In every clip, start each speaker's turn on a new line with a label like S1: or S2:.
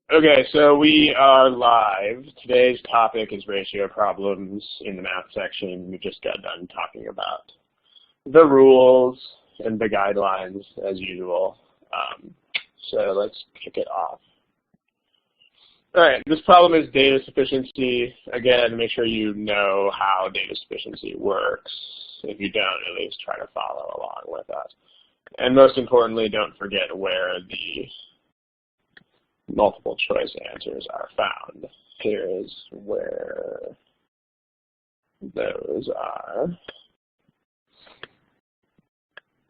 S1: Okay, so we are live. Today's topic is ratio problems in the math section. We just got done talking about the rules and the guidelines as usual. So let's kick it off. All right, this problem is data sufficiency. Again, make sure you know how data sufficiency works. If you don't, at least try to follow along with us. And most importantly, don't forget where the multiple choice answers are found. Here is where those are.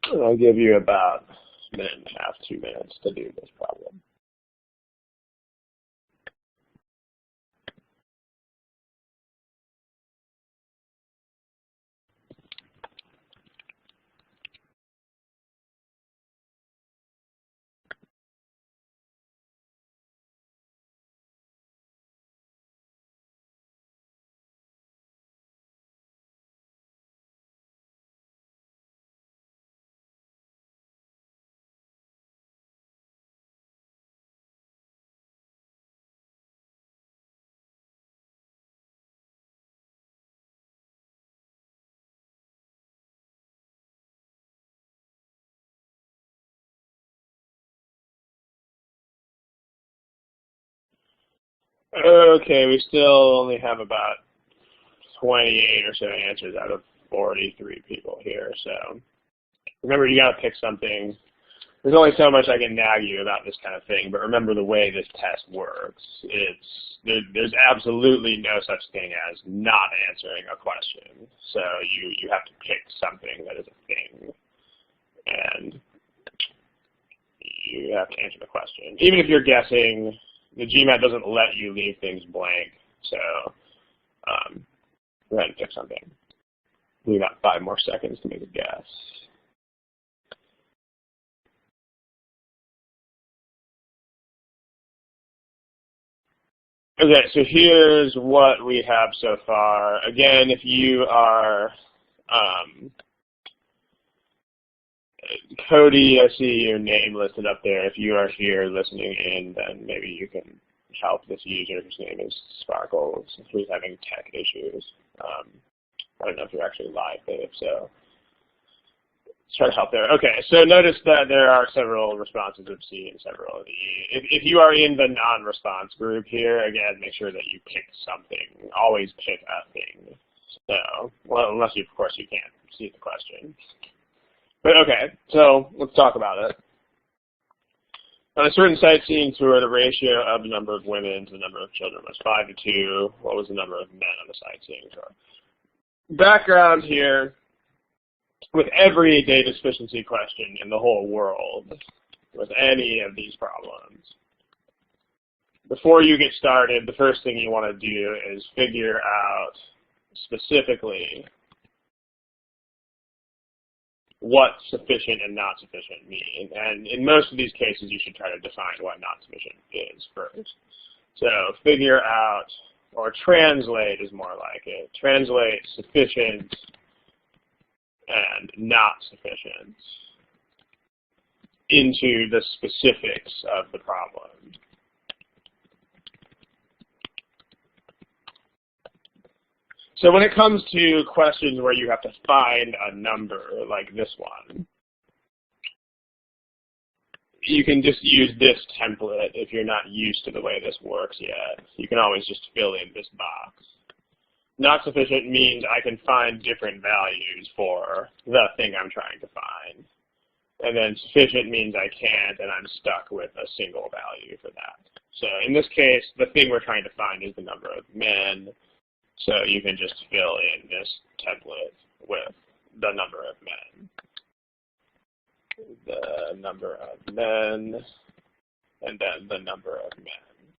S1: I'll give you about a minute and a half, 2 minutes to do this problem. Okay, we still only have about 28 or so answers out of 43 people here. So remember, you got to pick something. There's only so much I can nag you about this kind of thing, but remember the way this test works. There's absolutely no such thing as not answering a question. So you have to pick something that is a thing, and you have to answer the question. Even if you're guessing, the GMAT doesn't let you leave things blank. So go ahead and pick something. We got 5 more seconds to make a guess. Okay, so here's what we have so far. Again, if you are Cody, I see your name listed up there. If you are here listening in, then maybe you can help this user whose name is Sparkles, who's having tech issues. I don't know if you're actually live, Dave, so let's try to help there. Okay, so notice that there are several responses of C and several of E. If you are in the non-response group here, again, make sure that you pick something. Always pick a thing. So, well, unless you, of course, you can't see the question. But okay, so let's talk about it. On a certain sightseeing tour, the ratio of the number of women to the number of children was 5 to 2. What was the number of men on the sightseeing tour? Background here, with every data sufficiency question in the whole world, with any of these problems, before you get started, the first thing you want to do is figure out specifically what sufficient and not sufficient mean. And in most of these cases, you should try to define what not sufficient is first. So figure out, or translate is more like it. Translate sufficient and not sufficient into the specifics of the problem. So when it comes to questions where you have to find a number like this one, you can just use this template if you're not used to the way this works yet. You can always just fill in this box. Not sufficient means I can find different values for the thing I'm trying to find. And then sufficient means I can't, and I'm stuck with a single value for that. So in this case, the thing we're trying to find is the number of men. So you can just fill in this template with the number of men. The number of men, and then the number of men.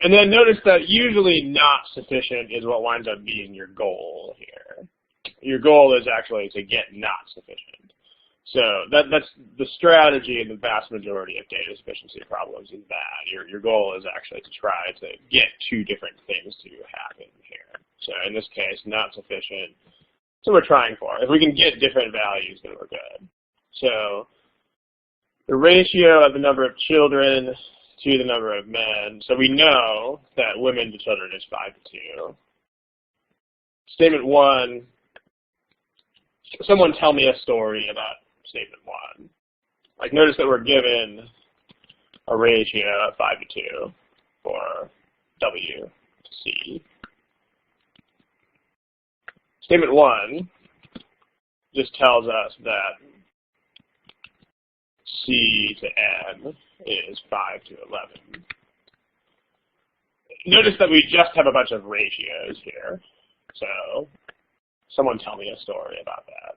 S1: And then notice that usually not sufficient is what winds up being your goal here. Your goal is actually to get not sufficient. So that's the strategy in the vast majority of data sufficiency problems is that. Your goal is actually to try to get 2 different things to happen here. So in this case, not sufficient. So we're trying for. If we can get different values, then we're good. So the ratio of the number of children to the number of men. So we know that women to children is 5 to 2. Statement 1, someone tell me a story about statement 1. Like, notice that we're given a ratio of 5 to 2 for W to C. Statement 1 just tells us that C to N is 5 to 11. Notice that we just have a bunch of ratios here. So someone tell me a story about that.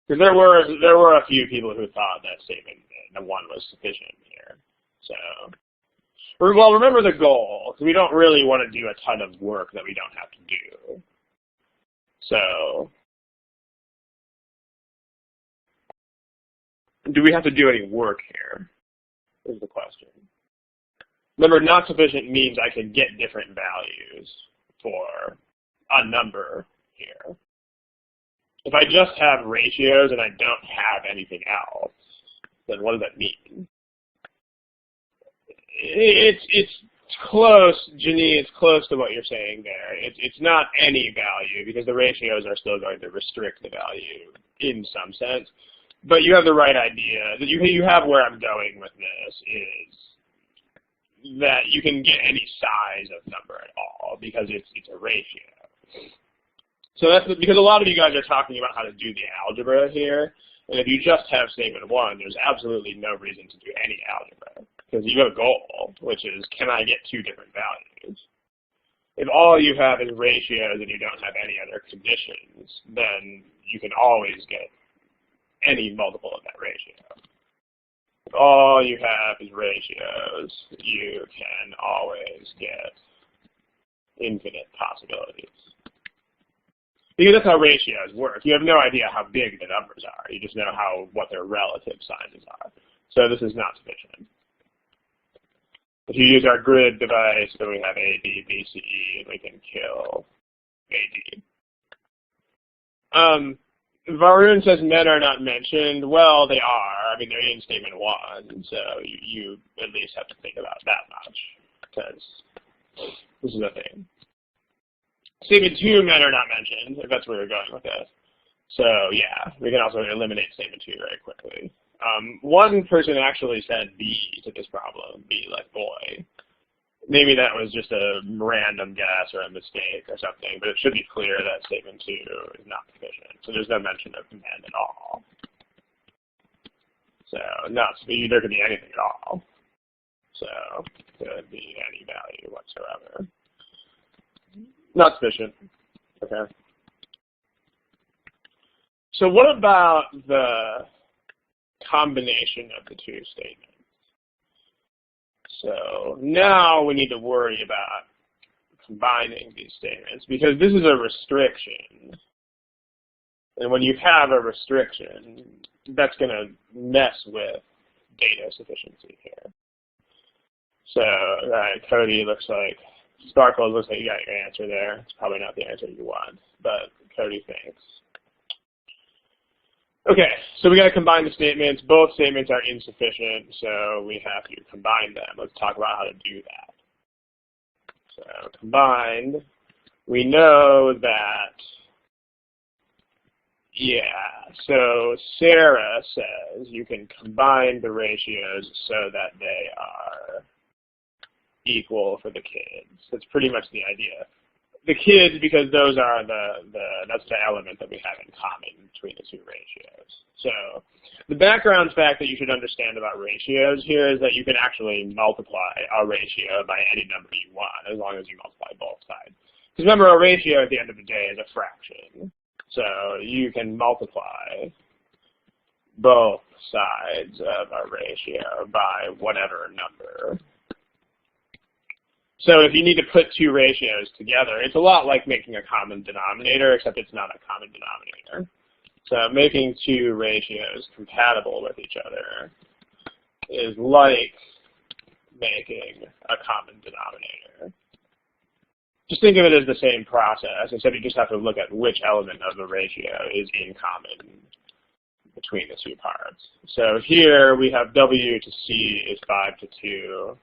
S1: Because there were a few people who thought that statement 1 was sufficient here. So, well, remember the goal, because we don't really want to do a ton of work that we don't have to do. So, do we have to do any work here, is the question. Remember, not sufficient means I can get different values for a number here. If I just have ratios and I don't have anything else, then what does that mean? It's close, Janine, it's close to what you're saying there. It's not any value, because the ratios are still going to restrict the value in some sense. But you have the right idea. That you have where I'm going with this is that you can get any size of number at all, because it's a ratio. So that's because a lot of you guys are talking about how to do the algebra here, and if you just have statement 1, there's absolutely no reason to do any algebra, because you have a goal, which is, can I get 2 different values? If all you have is ratios and you don't have any other conditions, then you can always get any multiple of that ratio. If all you have is ratios, you can always get infinite possibilities. Because that's how ratios work. You have no idea how big the numbers are. You just know what their relative sizes are. So this is not sufficient. If you use our grid device, then we have A, B, B, C, E, and we can kill AD. Varun says men are not mentioned. Well, they are. I mean, they're in statement 1, so you at least have to think about that much, because this is a thing. Statement 2, men are not mentioned, if that's where you're going with this. So yeah, we can also eliminate statement 2 very quickly. One person actually said B to this problem, B like boy. Maybe that was just a random guess or a mistake or something, but it should be clear that statement 2 is not sufficient. So there's no mention of men at all. So there could be anything at all. So it could be any value whatsoever. Not sufficient. Okay. So what about the combination of the 2 statements? So now we need to worry about combining these statements, because this is a restriction. And when you have a restriction, that's going to mess with data sufficiency here. So, Cody, Sparkle, looks like you got your answer there. It's probably not the answer you want, but Cody thinks. Okay, so we got to combine the statements. Both statements are insufficient, so we have to combine them. Let's talk about how to do that. So combined, we know that, so Sarah says you can combine the ratios so that they are equal for the kids. That's pretty much the idea. The kids, because those are that's the element that we have in common between the 2 ratios. So the background fact that you should understand about ratios here is that you can actually multiply a ratio by any number you want, as long as you multiply both sides. Because remember, a ratio at the end of the day is a fraction. So you can multiply both sides of a ratio by whatever number. So if you need to put 2 ratios together, it's a lot like making a common denominator, except it's not a common denominator. So making 2 ratios compatible with each other is like making a common denominator. Just think of it as the same process, except you just have to look at which element of the ratio is in common between the two parts. So here we have W to C is 5 to 2,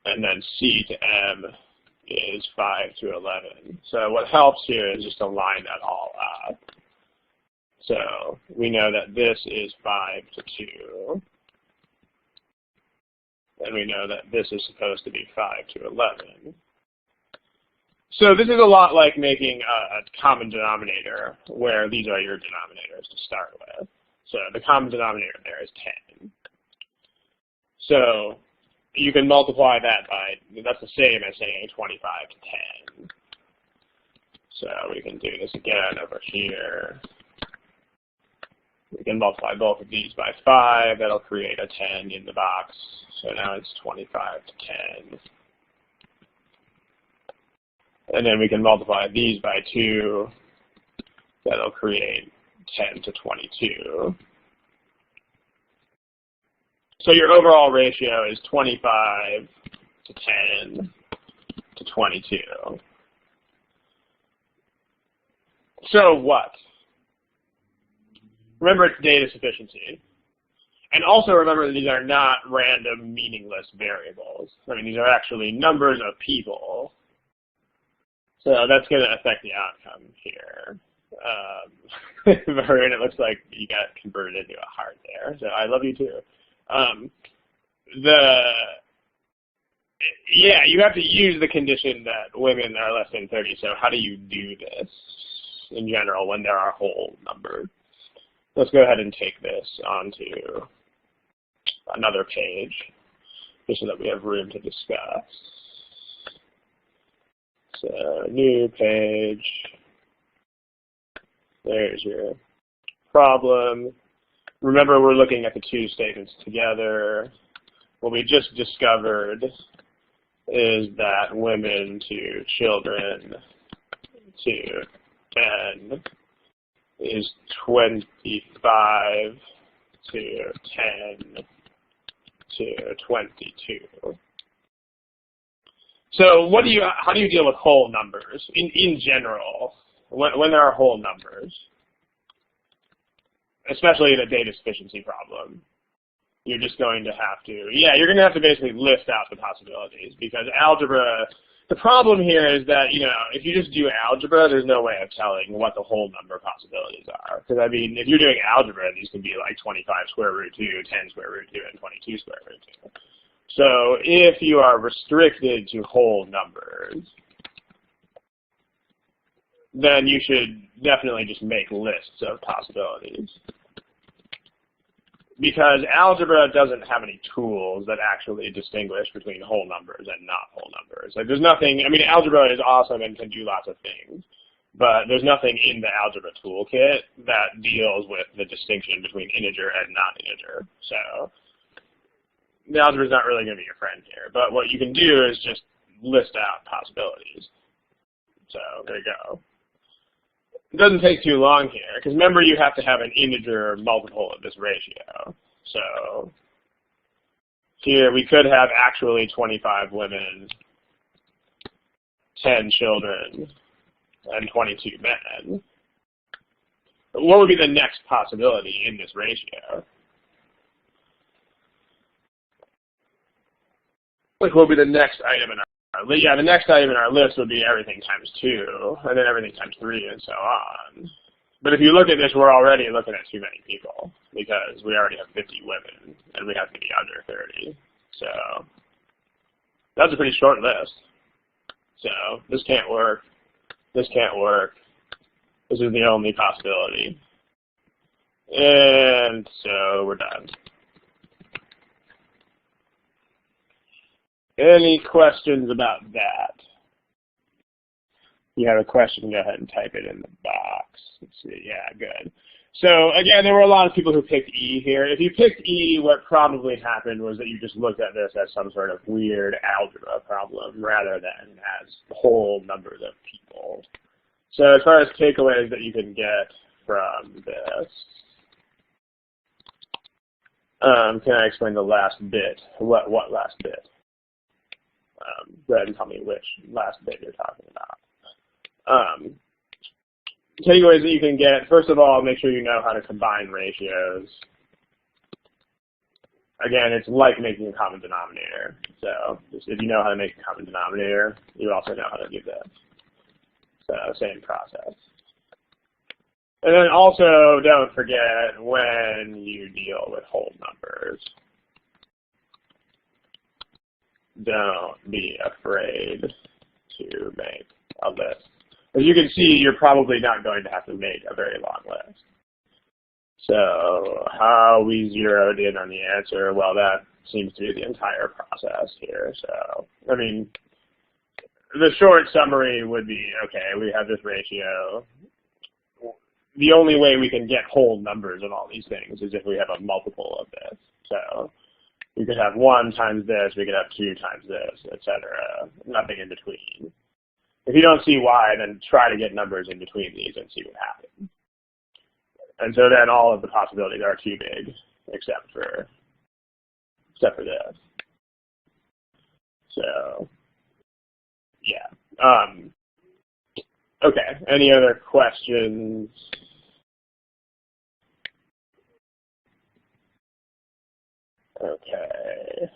S1: and then C to M is 5 to 11. So what helps here is just to line that all up. So we know that this is 5 to 2, and we know that this is supposed to be 5 to 11. So this is a lot like making a common denominator where these are your denominators to start with. So the common denominator there is 10. So you can multiply that by, that's the same as saying 25 to 10. So we can do this again over here. We can multiply both of these by 5. That'll create a 10 in the box. So now it's 25 to 10. And then we can multiply these by 2. That'll create 10 to 22. So your overall ratio is 25 to 10 to 22. So what? Remember, it's data sufficiency. And also remember that these are not random, meaningless variables. I mean, these are actually numbers of people. So that's going to affect the outcome here. Varun, it looks like you got converted into a heart there. So I love you too. Yeah, you have to use the condition that women are less than 30. So how do you do this in general when there are whole numbers? Let's go ahead and take this onto another page just so that we have room to discuss. So new page. There's your problem. Remember, we're looking at the two statements together. What we just discovered is that women to children to men is 25 to 10 to 22. So how do you deal with whole numbers in general when there are whole numbers, especially in a data sufficiency problem? You're just going to have to, you're going to have to basically list out the possibilities, because algebra, the problem here is that, if you just do algebra, there's no way of telling what the whole number possibilities are. Because, I mean, if you're doing algebra, these can be like 25 square root 2, 10 square root 2, and 22 square root 2. So if you are restricted to whole numbers, then you should definitely just make lists of possibilities. Because algebra doesn't have any tools that actually distinguish between whole numbers and not whole numbers. Like, there's nothing, I mean, algebra is awesome and can do lots of things, but there's nothing in the algebra toolkit that deals with the distinction between integer and non-integer. So the algebra is not really going to be your friend here. But what you can do is just list out possibilities. So there you go. It doesn't take too long here, because remember, you have to have an integer multiple of this ratio. So here we could have actually 25 women, 10 children, and 22 men. But what would be the next possibility in this ratio? Like, what would be the next item in our list? Yeah, the next item in our list would be everything times 2, and then everything times 3, and so on. But if you look at this, we're already looking at too many people, because we already have 50 women, and we have to be under 30. So that's a pretty short list. So this can't work. This can't work. This is the only possibility. And so we're done. Any questions about that? If you have a question, go ahead and type it in the box. Let's see. Yeah, good. So again, there were a lot of people who picked E here. If you picked E, what probably happened was that you just looked at this as some sort of weird algebra problem rather than as whole numbers of people. So as far as takeaways that you can get from this, can I explain the last bit? What last bit? Go ahead and tell me which last bit you're talking about. takeaways that you can get, first of all, make sure you know how to combine ratios. Again, it's like making a common denominator. So just if you know how to make a common denominator, you also know how to do this. So same process. And then also don't forget when you deal with whole numbers, don't be afraid to make a list. As you can see, you're probably not going to have to make a very long list. So how we zeroed in on the answer, well, that seems to be the entire process here. So, I mean, the short summary would be, okay, we have this ratio. The only way we can get whole numbers of all these things is if we have a multiple of this. So we could have 1 times this, we could have 2 times this, etc. Nothing in between. If you don't see why, then try to get numbers in between these and see what happens. And so then all of the possibilities are too big, except for this. So, yeah. Okay. Any other questions? Okay.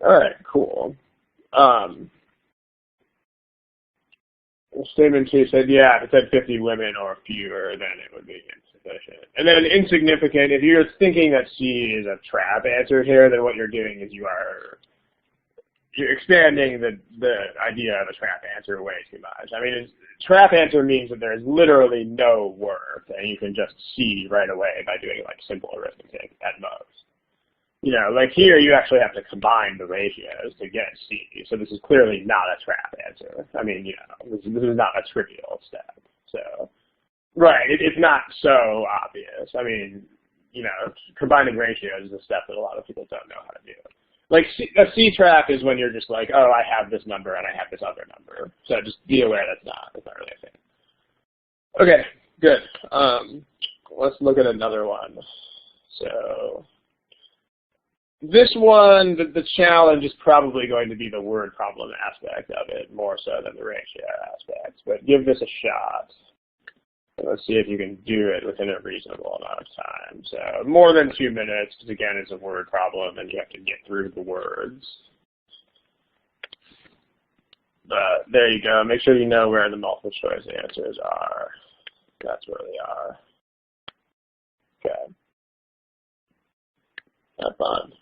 S1: All right. Cool. Statement 2 said, yeah, if it said 50 women or fewer, then it would be insufficient. And then insignificant, if you're thinking that C is a trap answer here, then what you're doing is you're expanding the idea of a trap answer way too much. I mean, trap answer means that there's literally no work, and you can just see right away by doing like simple arithmetic at most. You know, like here you actually have to combine the ratios to get C, so this is clearly not a trap answer. I mean, you know, this is not a trivial step. So, right, it's not so obvious. I mean, you know, combining ratios is a step that a lot of people don't know how to do. Like a C trap is when you're just like, oh, I have this number and I have this other number. So just be aware that's not really a thing. Okay, good. Let's look at another one. So this one, the challenge is probably going to be the word problem aspect of it more so than the ratio aspect. But give this a shot. And let's see if you can do it within a reasonable amount of time. So more than 2 minutes, because again, it's a word problem and you have to get through the words. But there you go. Make sure you know where the multiple choice answers are. That's where they are. Okay. Have fun.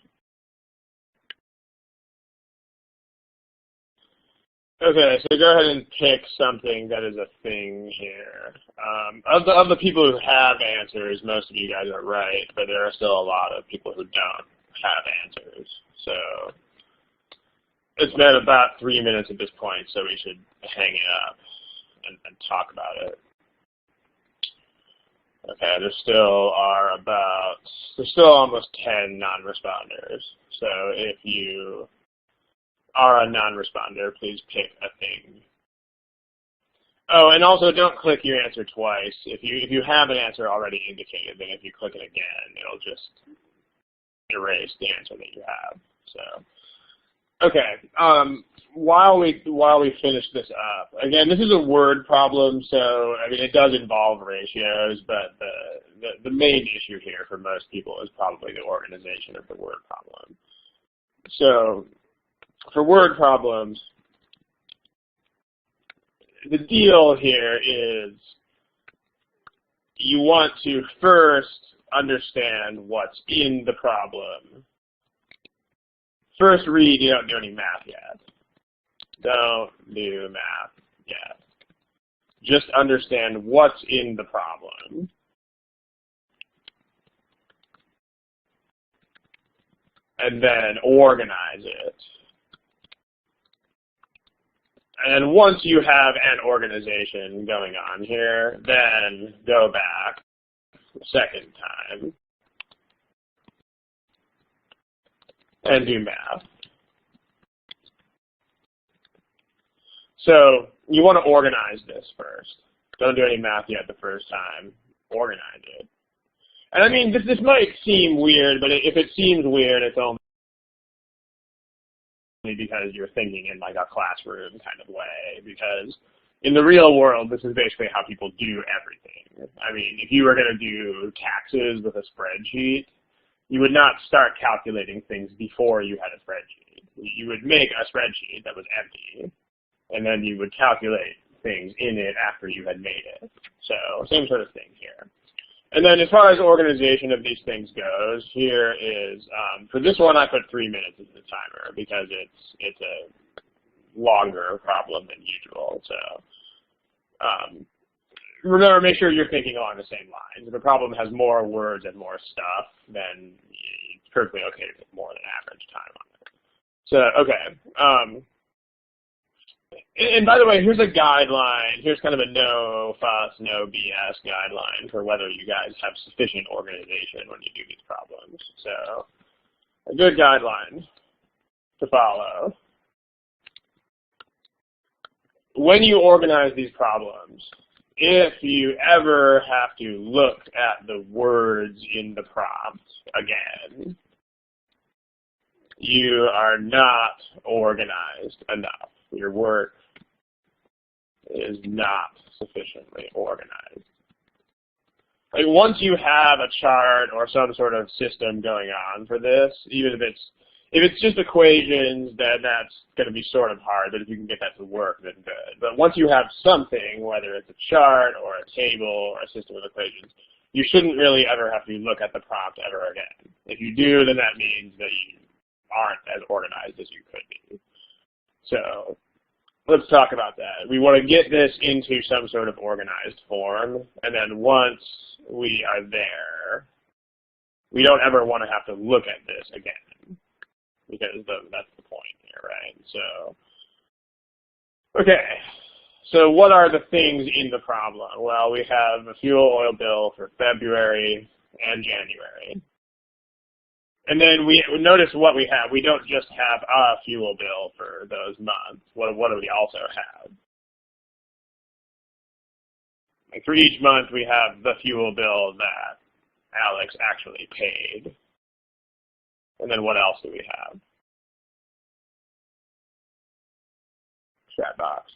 S1: Okay, so go ahead and pick something that is a thing here. Of the people who have answers, most of you guys are right, but there are still a lot of people who don't have answers. So it's been about 3 minutes at this point, so we should hang it up and talk about it. Okay, there's still almost 10 non-responders. So if you are a non-responder, please pick a thing. Oh, and also don't click your answer twice. If you have an answer already indicated, then if you click it again, it'll just erase the answer that you have. So, okay. While we finish this up, again, this is a word problem, so I mean it does involve ratios, but the main issue here for most people is probably the organization of the word problem. So for word problems, the deal here is you want to first understand what's in the problem. First read, you don't do any math yet. Don't do math yet. Just understand what's in the problem. And then organize it. And once you have an organization going on here, then go back the second time and do math. So you want to organize this first. Don't do any math yet the first time. Organize it. And I mean, this might seem weird, but if it seems weird, it's only because you're thinking in like a classroom kind of way, because in the real world, this is basically how people do everything. I mean, if you were going to do taxes with a spreadsheet, you would not start calculating things before you had a spreadsheet. You would make a spreadsheet that was empty, and then you would calculate things in it after you had made it. So same sort of thing here. And then as far as organization of these things goes, here is, for this one I put 3 minutes as the timer because it's a longer problem than usual. So remember, make sure you're thinking along the same lines. If a problem has more words and more stuff, then it's perfectly okay to put more than average time on it. So, okay. And by the way, here's a guideline. Here's kind of a no fuss, no BS guideline for whether you guys have sufficient organization when you do these problems. So, a good guideline to follow. When you organize these problems, if you ever have to look at the words in the prompt again, you are not organized enough. Your work is not sufficiently organized. Like once you have a chart or some sort of system going on for this, even if it's just equations, then that's going to be sort of hard, but if you can get that to work, then good. But once you have something, whether it's a chart or a table or a system of equations, you shouldn't really ever have to look at the prompt ever again. If you do, then that means that you aren't as organized as you could be. So let's talk about that. We want to get this into some sort of organized form, and then once we are there, we don't ever want to have to look at this again, because that's the point here, right? So, okay. So what are the things in the problem? Well, we have a fuel oil bill for February and January. And then we notice what we have. We don't just have a fuel bill for those months. What do we also have? Like for each month, we have the fuel bill that Alex actually paid. And then what else do we have? Chat box.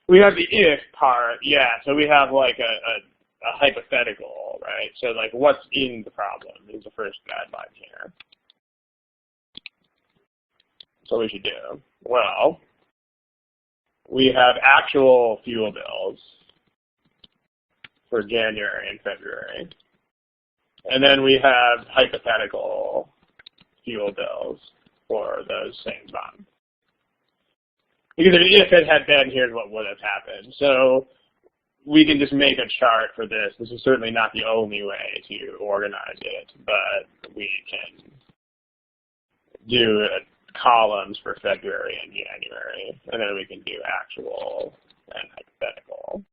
S1: We have the if part, yeah. So we have like a hypothetical, right? So like what's in the problem is the first guideline here. So we should do. Well, we have actual fuel bills for January and February. And then we have hypothetical fuel bills for those same months. Because if it had been, here's what would have happened. So we can just make a chart for this. This is certainly not the only way to organize it, but we can do columns for February and January, and then we can do actual and hypothetical.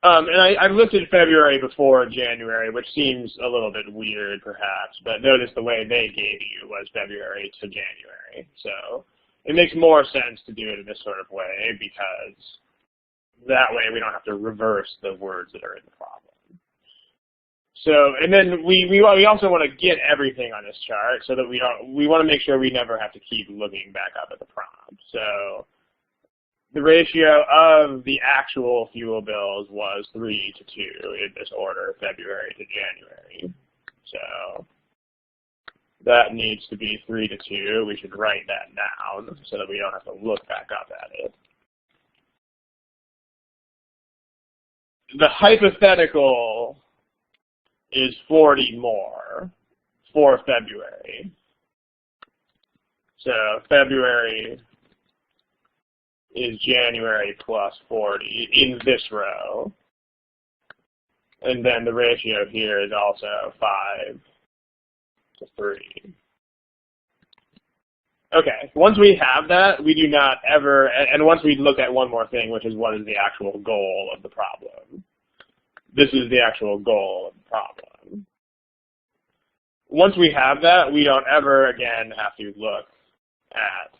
S1: And I listed February before January, which seems a little bit weird perhaps, but notice the way they gave you was February to January. So it makes more sense to do it in this sort of way because that way we don't have to reverse the words that are in the problem. So, and then we also want to get everything on this chart so that we want to make sure we never have to keep looking back up at the prompt. So the ratio of the actual fuel bills was 3 to 2 in this order, February to January. So that needs to be 3 to 2. We should write that down so that we don't have to look back up at it. The hypothetical is 40 more for February. So February is January plus 40 in this row. And then the ratio here is also 5 to 3. Okay, once we have that, we do not ever, and once we look at one more thing, which is what is the actual goal of the problem. This is the actual goal of the problem. Once we have that, we don't ever again have to look at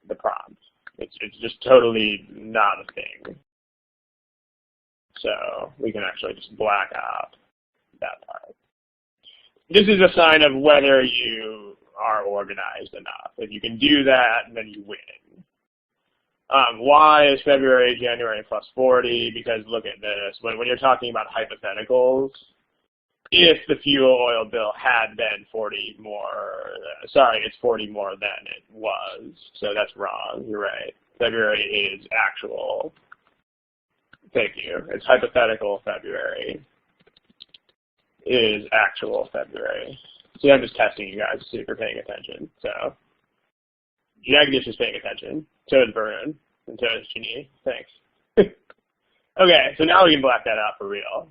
S1: the prompt. It's just totally not a thing. So we can actually just black out that part. This is a sign of whether you are organized enough. If you can do that, then you win. Why is February, January plus 40? Because look at this. When you're talking about hypotheticals, if the fuel oil bill had been 40 more, sorry, it's 40 more than it was. So that's wrong. You're right. February is actual. Thank you. It's hypothetical February is actual February. See, I'm just testing you guys to see if you're paying attention. So Jagdish is paying attention. So is Varun. And so is Janine. Thanks. Okay, so now we can black that out for real.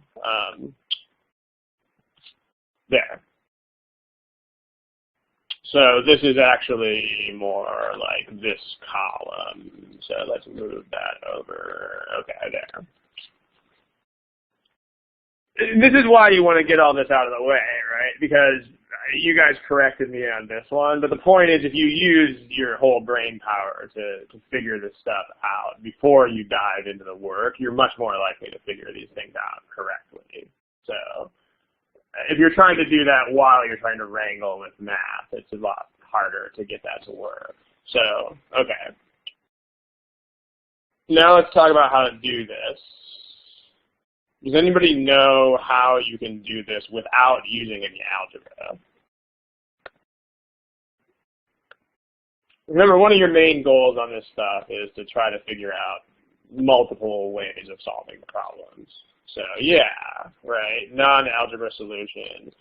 S1: There. So this is actually more like this column. So let's move that over. Okay, there. This is why you want to get all this out of the way, right? Because you guys corrected me on this one, but the point is if you use your whole brain power to figure this stuff out before you dive into the work, you're much more likely to figure these things out correctly. So if you're trying to do that while you're trying to wrangle with math, it's a lot harder to get that to work. So, okay. Now let's talk about how to do this. Does anybody know how you can do this without using any algebra? Remember, one of your main goals on this stuff is to try to figure out multiple ways of solving the problems. So yeah, right, non-algebra solution.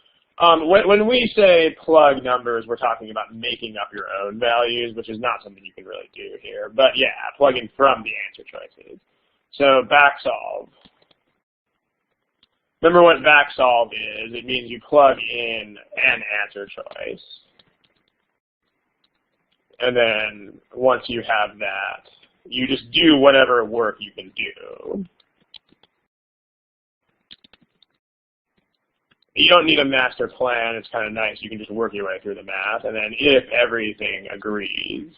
S1: When we say plug numbers, we're talking about making up your own values, which is not something you can really do here. But yeah, plugging from the answer choices. So back solve. Remember what back solve is. It means you plug in an answer choice. And then once you have that, you just do whatever work you can do. You don't need a master plan. It's kind of nice. You can just work your way through the math. And then if everything agrees,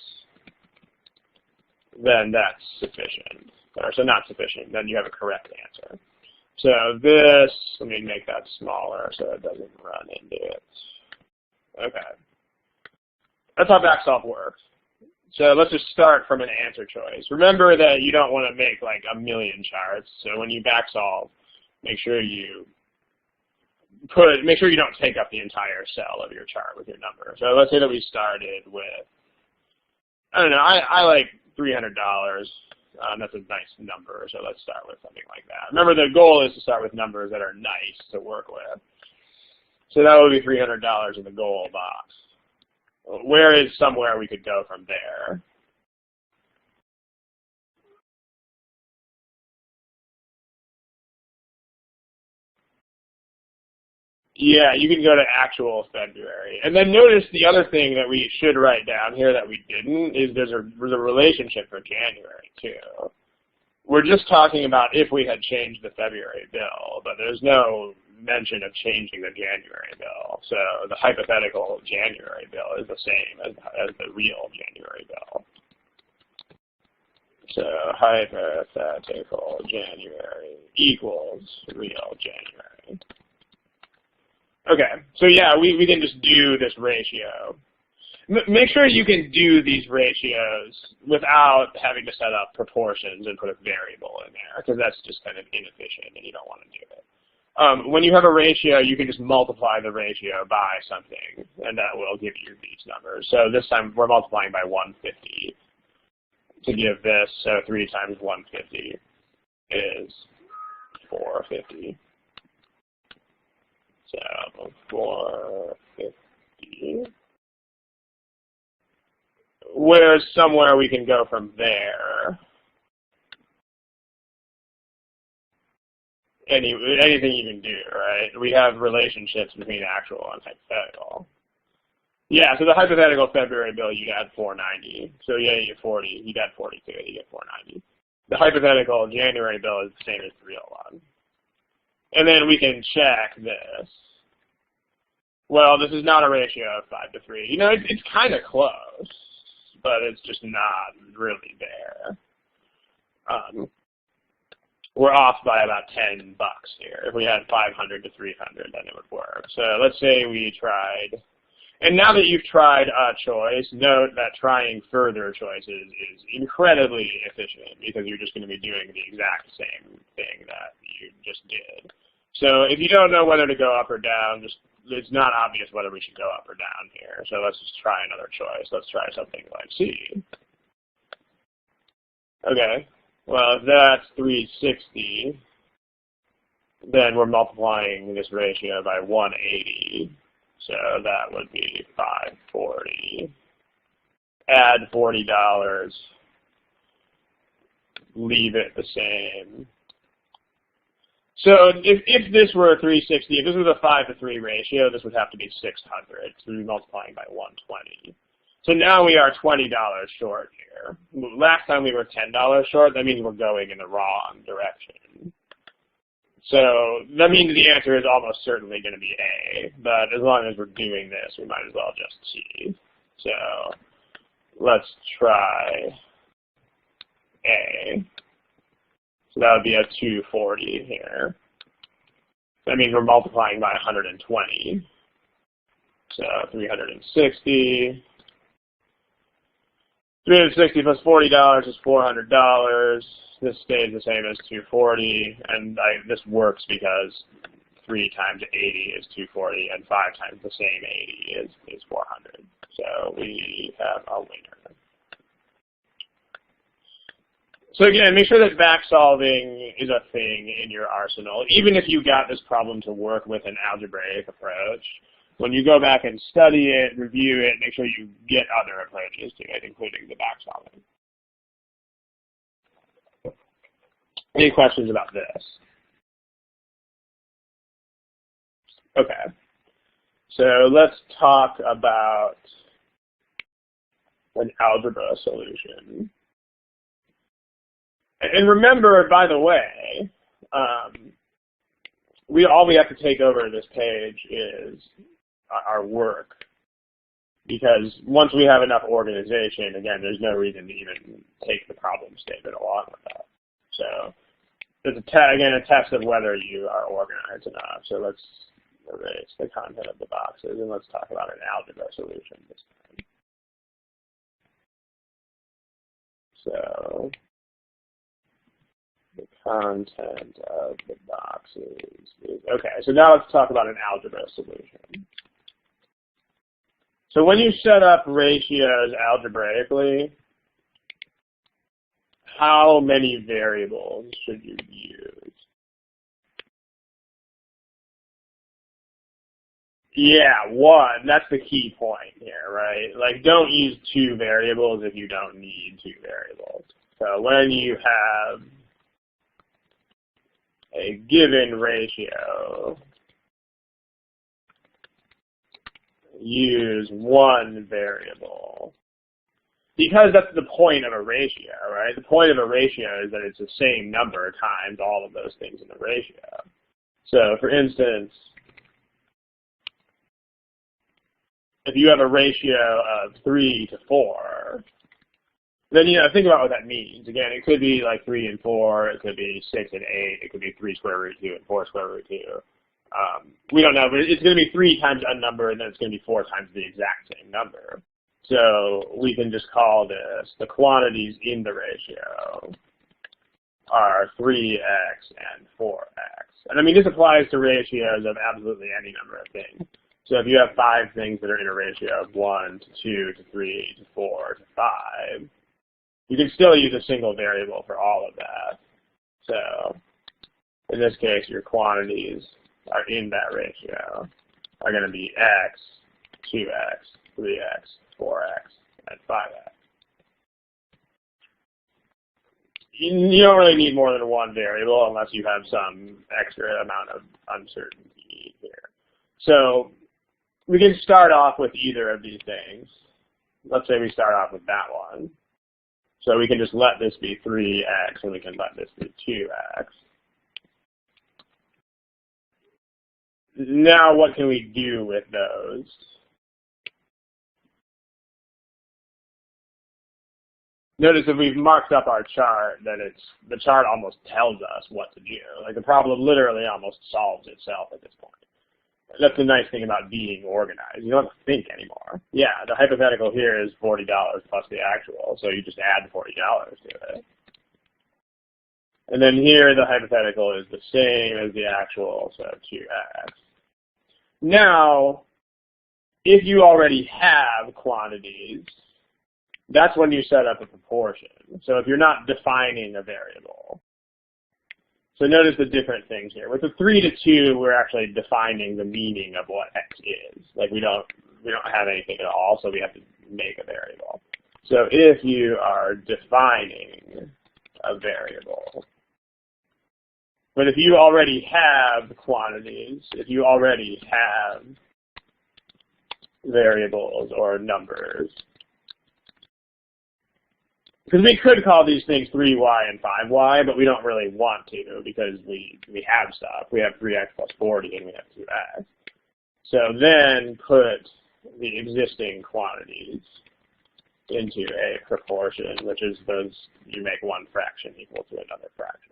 S1: then that's sufficient. Or so not sufficient, then you have a correct answer. So this, let me make that smaller so it doesn't run into it. Okay. That's how backsolve works. So let's just start from an answer choice. Remember that you don't want to make like a million charts. So when you backsolve, make sure you don't take up the entire cell of your chart with your number. So let's say that we started with, I don't know, I like $300. That's a nice number, so let's start with something like that. Remember, the goal is to start with numbers that are nice to work with. So that would be $300 in the goal box. Where is somewhere we could go from there? Yeah, you can go to actual February. And then notice the other thing that we should write down here that we didn't is there's a relationship for January, too. We're just talking about if we had changed the February bill, but there's no mention of changing the January bill. So the hypothetical January bill is the same as the real January bill. So hypothetical January equals real January. Okay, so yeah, we can just do this ratio. Make sure you can do these ratios without having to set up proportions and put a variable in there, because that's just kind of inefficient and you don't want to do it. When you have a ratio, you can just multiply the ratio by something, and that will give you these numbers. So this time we're multiplying by 150 to give this, so 3 times 150 is 450. So 450. Where's somewhere we can go from there? Anything you can do, right? We have relationships between actual and hypothetical. Yeah, so the hypothetical February bill, you'd add 490. So yeah, you get 40. You'd add 40 to it, you get 490. The hypothetical January bill is the same as the real one. And then we can check this. Well, this is not a ratio of 5 to 3. You know, it's kind of close, but it's just not really there. We're off by about $10 here. If we had 500 to 300, then it would work. So let's say we tried And now that you've tried a choice, note that trying further choices is incredibly efficient because you're just going to be doing the exact same thing that you just did. So if you don't know whether to go up or down, it's not obvious whether we should go up or down here. So let's just try another choice. Let's try something like C. Okay, well, if that's 360, then we're multiplying this ratio by 180. So that would be 540. Add $40. Leave it the same. So if this were a 360, if this was a 5 to 3 ratio, this would have to be 600. So we'd be multiplying by 120. So now we are $20 short here. Last time we were $10 short. That means we're going in the wrong direction. So that means the answer is almost certainly going to be A, but as long as we're doing this, we might as well just C. So let's try A. So that would be a 240 here. That means we're multiplying by 120. So 360. 360 plus $40 is $400. This stays the same as 240, and this works because 3 times 80 is 240, and 5 times the same 80 is 400. So we have a winner. So again, make sure that back solving is a thing in your arsenal. Even if you got this problem to work with an algebraic approach, when you go back and study it, review it, make sure you get other approaches to it, including the back solving. Any questions about this? Okay. So let's talk about an algebra solution. And remember, by the way, all we have to take over this page is our work. Because once we have enough organization, again, there's no reason to even take the problem statement along with that. So there's again a test of whether you are organized enough. So let's erase the content of the boxes and let's talk about an algebra solution this time. So the content of the boxes is okay. So now let's talk about an algebra solution. So when you set up ratios algebraically, how many variables should you use? Yeah, 1. That's the key point here, right? Like, don't use 2 variables if you don't need 2 variables. So when you have a given ratio, use 1 variable. Because that's the point of a ratio, right? The point of a ratio is that it's the same number times all of those things in the ratio. So for instance, if you have a ratio of 3 to 4, then think about what that means. Again, it could be like 3 and 4, it could be 6 and 8, it could be 3 square root 2 and 4 square root 2. We don't know, but it's going to be 3 times a number, and then it's going to be 4 times the exact same number. So we can just call this the quantities in the ratio are 3x and 4x. And I mean, this applies to ratios of absolutely any number of things. So if you have 5 things that are in a ratio of 1 to 2 to 3 to 4 to 5, you can still use a single variable for all of that. So in this case, your quantities are in that ratio are going to be x, 2x, 3x, 4x, and 5x. You don't really need more than 1 variable unless you have some extra amount of uncertainty here. So we can start off with either of these things. Let's say we start off with that one. So we can just let this be 3x, and we can let this be 2x. Now what can we do with those? Notice if we've marked up our chart, that the chart almost tells us what to do. Like the problem literally almost solves itself at this point. That's the nice thing about being organized. You don't have to think anymore. Yeah, the hypothetical here is $40 plus the actual, so you just add $40 to it. And then here the hypothetical is the same as the actual, so 2x. Now, if you already have quantities, that's when you set up a proportion. So if you're not defining a variable. So notice the different things here. With the 3 to 2, we're actually defining the meaning of what x is. Like we don't have anything at all, so we have to make a variable. So if you are defining a variable, but if you already have quantities, if you already have variables or numbers, because we could call these things 3y and 5y, but we don't really want to because we have stuff. We have 3x plus 40 and we have 2x. So then put the existing quantities into a proportion, which is those, you make one fraction equal to another fraction.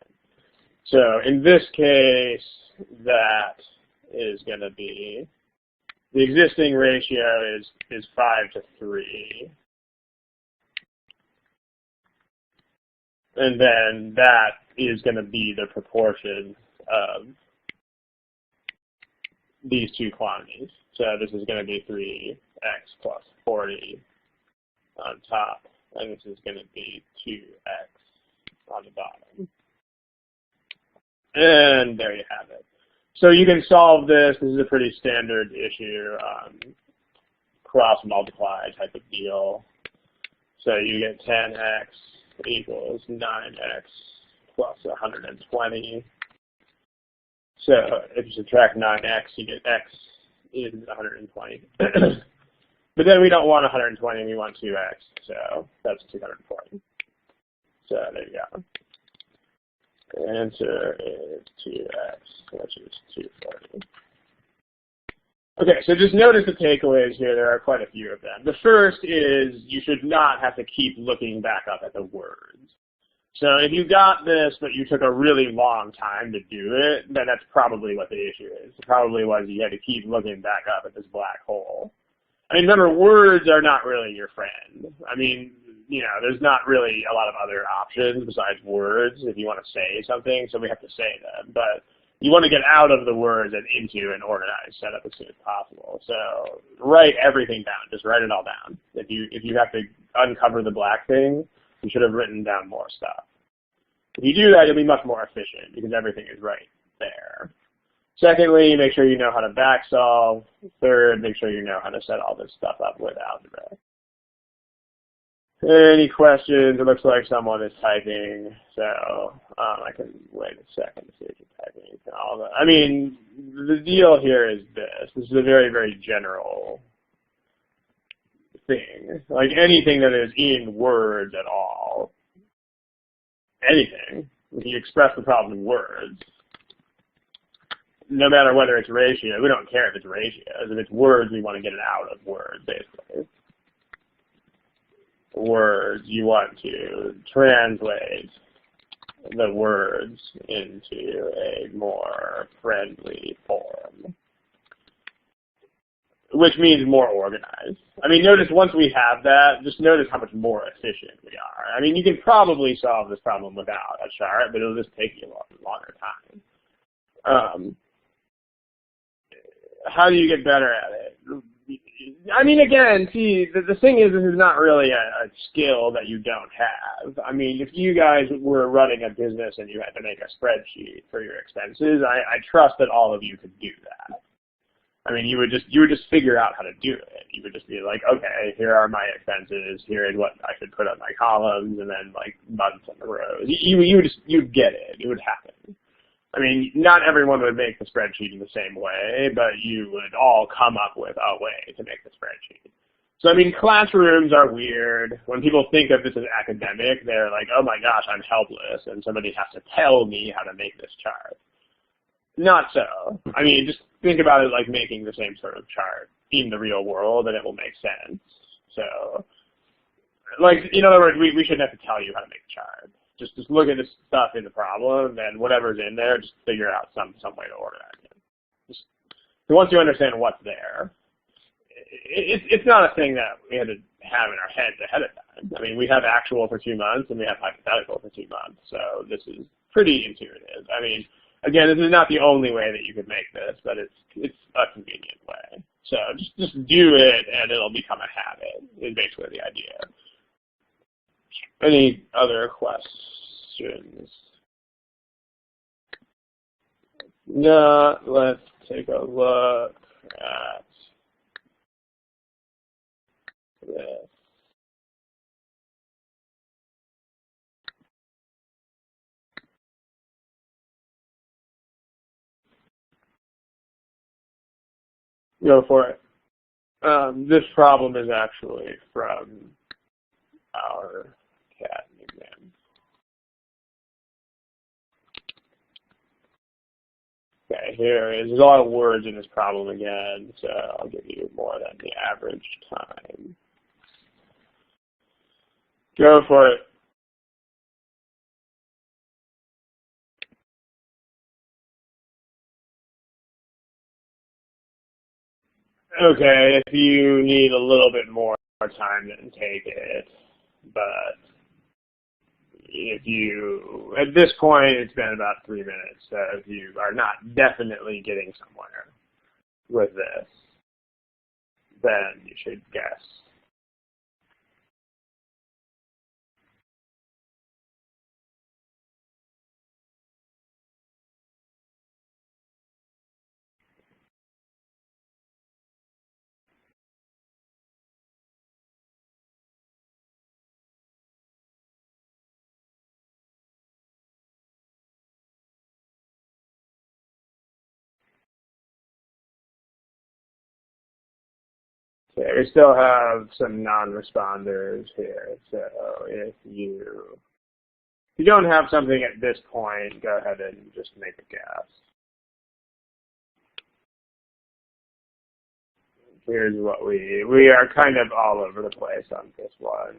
S1: So in this case, that is going to be, the existing ratio is 5 to 3. And then that is going to be the proportion of these two quantities. So this is going to be 3x plus 40 on top, and this is going to be 2x on the bottom. And there you have it. So you can solve this. This is a pretty standard issue, cross-multiply type of deal. So you get 10x equals 9x plus 120. So if you subtract 9x, you get x is 120. But then we don't want 120, we want 2x, so that's 240. So there you go. The answer is 2x, which is 240. Okay, so just notice the takeaways here. There are quite a few of them. The first is you should not have to keep looking back up at the words. So if you got this, but you took a really long time to do it, then that's probably what the issue is. It probably was you had to keep looking back up at this black hole. I mean, remember, words are not really your friend. I mean, you know, there's not really a lot of other options besides words if you want to say something, so we have to say them. But you want to get out of the words and into an organized setup as soon as possible. So write everything down. Just write it all down. If you have to uncover the black thing, you should have written down more stuff. If you do that, you'll be much more efficient because everything is right there. Secondly, make sure you know how to back solve. Third, make sure you know how to set all this stuff up with algebra. Any questions? It looks like someone is typing, so I can wait a second to see if you're typing. I mean, the deal here is this. This is a very, very general thing. Like anything that is in words at all, anything, if you express the problem in words, no matter whether it's ratio, we don't care if it's ratios. If it's words, we want to get it out of words, basically. Words, you want to translate the words into a more friendly form, which means more organized. I mean, notice once we have that, just notice how much more efficient we are. I mean, you can probably solve this problem without a chart, but it'll just take you a longer time. How do you get better at it? I mean, again, see, the thing is, this is not really a skill that you don't have. I mean, if you guys were running a business and you had to make a spreadsheet for your expenses, I trust that all of you could do that. I mean, you would just figure out how to do it. You would just be like, okay, here are my expenses, here is what I should put on my columns, and then like months on the rows. You'd get it. It would happen. I mean, not everyone would make the spreadsheet in the same way, but you would all come up with a way to make the spreadsheet. So, I mean, classrooms are weird. When people think of this as academic, they're like, oh my gosh, I'm helpless, and somebody has to tell me how to make this chart. Not so. I mean, just think about it like making the same sort of chart in the real world, and it will make sense. So, like, in other words, we shouldn't have to tell you how to make a chart. Just look at the stuff in the problem, and whatever's in there, just figure out some way to organize it. So once you understand what's there, it's not a thing that we had to have in our heads ahead of time. I mean, we have actual for 2 months and we have hypothetical for 2 months, so this is pretty intuitive. I mean, again, this is not the only way that you could make this, but it's a convenient way. So just do it and it'll become a habit is basically the idea. Any other questions? No, let's take a look at this. Go for it. This problem is actually from our CAT exam. Okay, there's a lot of words in this problem again, so I'll give you more than the average time. Go for it. Okay, if you need a little bit more time, then take it. But if you, at this point, it's been about 3 minutes. So if you are not definitely getting somewhere with this, then you should guess. Okay, we still have some non-responders here. So if you don't have something at this point, go ahead and just make a guess. Here's what we are kind of all over the place on this one.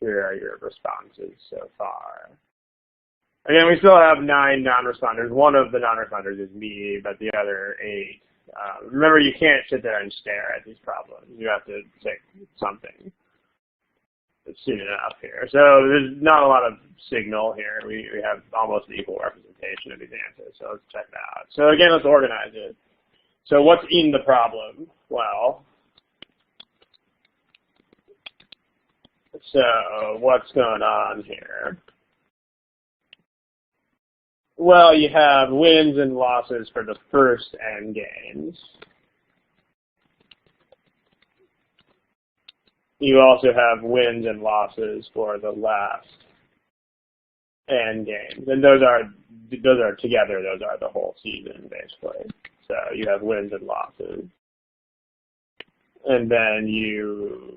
S1: Here are your responses so far. Again, we still have 9 non-responders. One of the non-responders is me, but the other 8. Remember, you can't sit there and stare at these problems. You have to say something soon enough here. So there's not a lot of signal here. We have almost equal representation of these answers. So let's check that out. So again, let's organize it. So what's in the problem? Well, so what's going on here? Well, you have wins and losses for the first n games. You also have wins and losses for the last n games, and those are together. Those are the whole season, basically. So you have wins and losses, and then you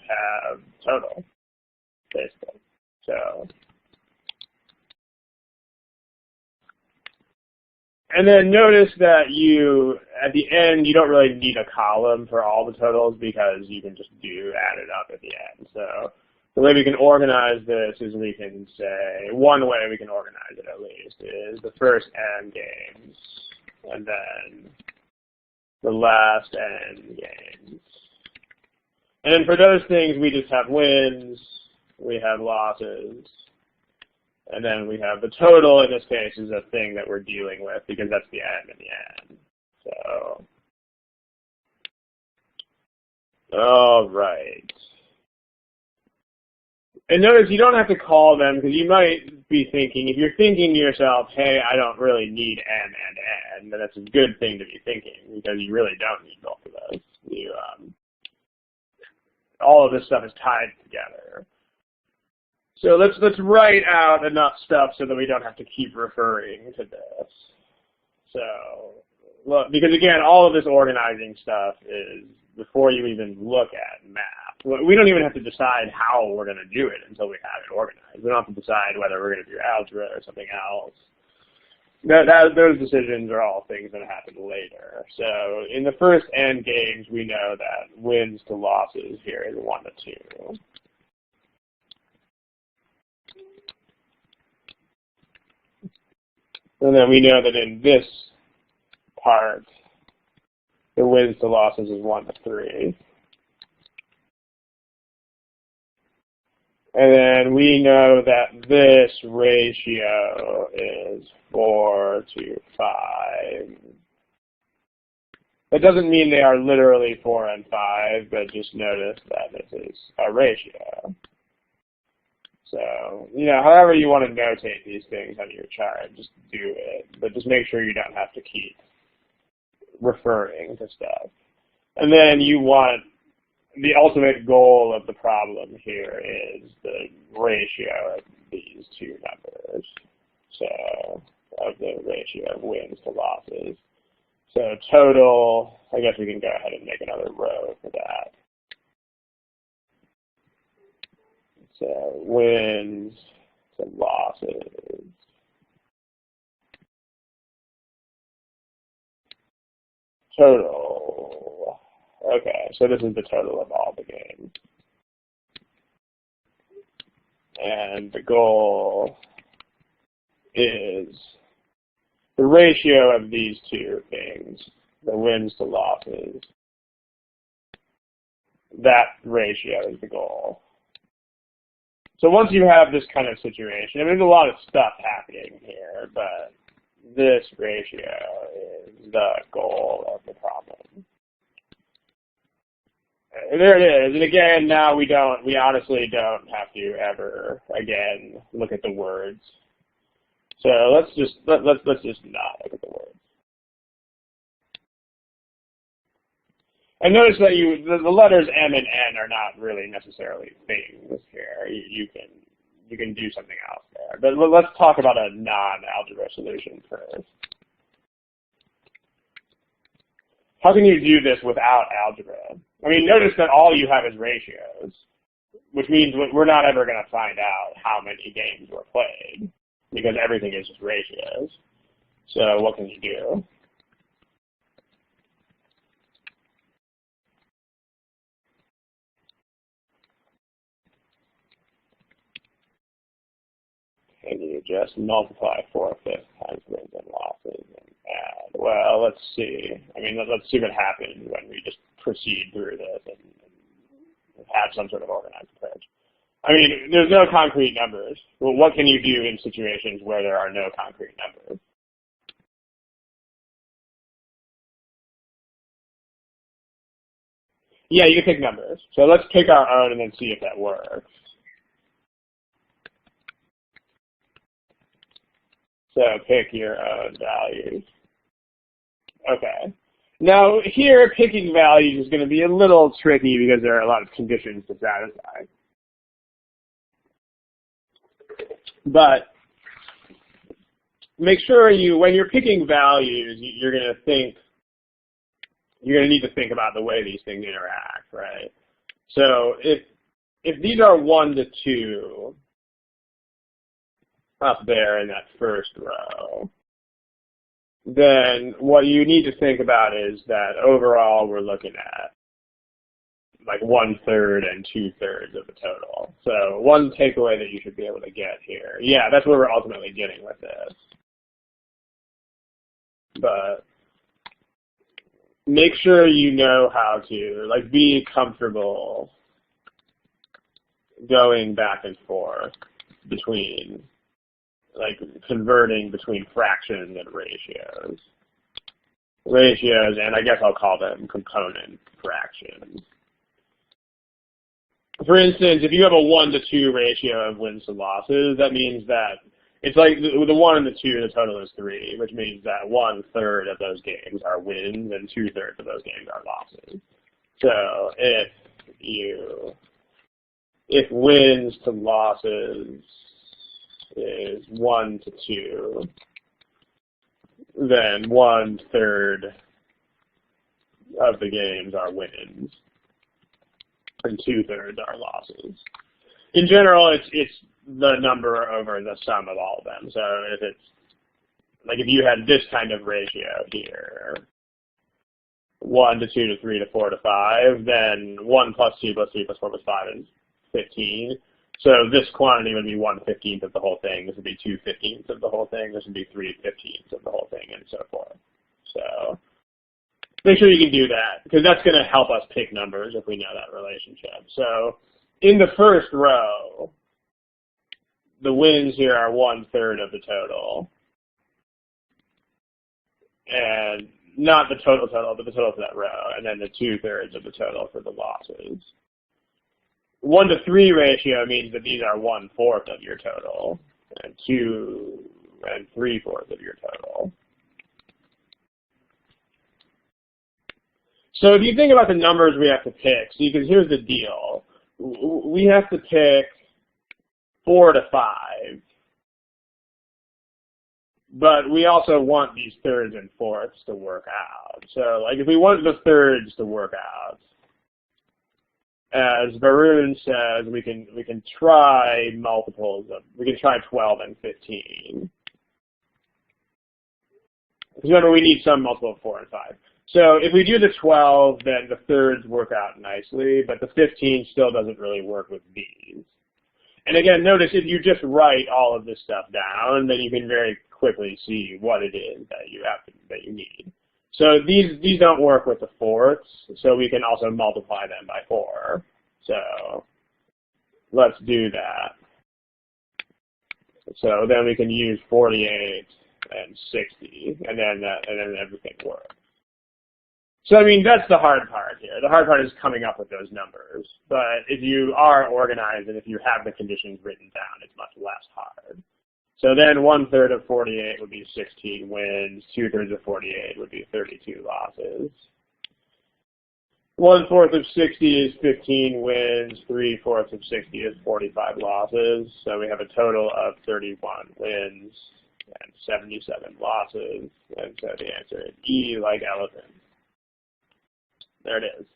S1: have total, basically. So. And then notice that at the end, you don't really need a column for all the totals because you can just add it up at the end. So the way we can organize this is we can say, one way we can organize it at least is the first n games, and then the last n games. And then for those things, we just have wins, we have losses, and then we have the total. In this case is a thing that we're dealing with because that's the n in the end. So, all right. And notice you don't have to call them because you might be thinking, if you're thinking to yourself, hey, I don't really need n and n, then that's a good thing to be thinking because you really don't need both of those. All of this stuff is tied together. So let's write out enough stuff so that we don't have to keep referring to this. So, look, because again, all of this organizing stuff is before you even look at math. We don't even have to decide how we're going to do it until we have it organized. We don't have to decide whether we're going to do algebra or something else. Those decisions are all things that happen later. So in the first n games, we know that wins to losses here is 1 to 2. And then we know that in this part, The wins to losses is 1 to 3. And then we know that this ratio is 4 to 5. That doesn't mean they are literally 4 and 5, but just notice that this is a ratio. So, however you want to notate these things on your chart, just do it. But just make sure you don't have to keep referring to stuff. And then you want, the ultimate goal of the problem here is the ratio of these two numbers. So, of the ratio of wins to losses. So total, I guess we can go ahead and make another row for that. So wins to losses. Total. Okay, so this is the total of all the games. And the goal is the ratio of these two things, the wins to losses. That ratio is the goal. So once you have this kind of situation, there's a lot of stuff happening here, but this ratio is the goal of the problem. And there it is. And again, now we honestly don't have to ever again look at the words. So let's just not look at the words. And notice that the letters M and N are not really necessarily things here. You can do something else there. But let's talk about a non-algebra solution first. How can you do this without algebra? I mean, notice that all you have is ratios, which means we're not ever going to find out how many games were played, because everything is just ratios. So what can you do? Can you just multiply 4/5 times wins and losses and add? Well, let's see. I mean, let's see what happens when we just proceed through this and have some sort of organized approach. I mean, there's no concrete numbers. Well, what can you do in situations where there are no concrete numbers? Yeah, you can pick numbers. So let's pick our own and then see if that works. So pick your own values. Okay. Now here, picking values is going to be a little tricky because there are a lot of conditions to satisfy. But make sure when you're picking values, you're going to need to think about the way these things interact, right? So if these are 1 to 2 up there in that first row, then what you need to think about is that overall we're looking at like 1/3 and 2/3 of the total. So one takeaway that you should be able to get here, yeah, that's what we're ultimately getting with this. But make sure you know how to be comfortable going back and forth between converting between fractions and ratios. Ratios, and I guess I'll call them component fractions. For instance, if you have a 1 to 2 ratio of wins to losses, that means that it's like the 1 and the 2, the total is 3, which means that 1/3 of those games are wins and 2/3 of those games are losses. So if wins to losses is 1 to 2, then 1/3 of the games are wins and 2/3 are losses. In general, it's the number over the sum of all of them. So if it's if you had this kind of ratio here, 1 to 2 to 3 to 4 to 5, then 1 plus 2 plus 3 plus 4 plus 5 is 15. So this quantity would be 1/15 of the whole thing. This would be 2/15 of the whole thing. This would be 3/15 of the whole thing, and so forth. So make sure you can do that, because that's going to help us pick numbers if we know that relationship. So in the first row, the wins here are 1/3 of the total. And not the total, but the total for that row, and then the 2/3 of the total for the losses. 1-to-3 ratio means that these are 1/4 of your total, and 2 3/4 of your total. So if you think about the numbers we have to pick, see, because here's the deal. We have to pick 4 to 5. But we also want these thirds and fourths to work out. So like if we want the thirds to work out, as Varun says, we can try multiples of, we can try 12 and 15. Remember, we need some multiple of 4 and 5. So if we do the 12, then the thirds work out nicely, but the 15 still doesn't really work with these. And again, notice if you just write all of this stuff down, then you can very quickly see what it is that you need. So these don't work with the fourths, so we can also multiply them by 4. So let's do that. So then we can use 48 and 60, and then everything works. So I mean, that's the hard part here. The hard part is coming up with those numbers. But if you are organized and if you have the conditions written down, it's much less hard. So then 1/3 of 48 would be 16 wins. 2/3 of 48 would be 32 losses. 1/4 of 60 is 15 wins. 3/4 of 60 is 45 losses. So we have a total of 31 wins and 77 losses. And so the answer is E like elephant. There it is.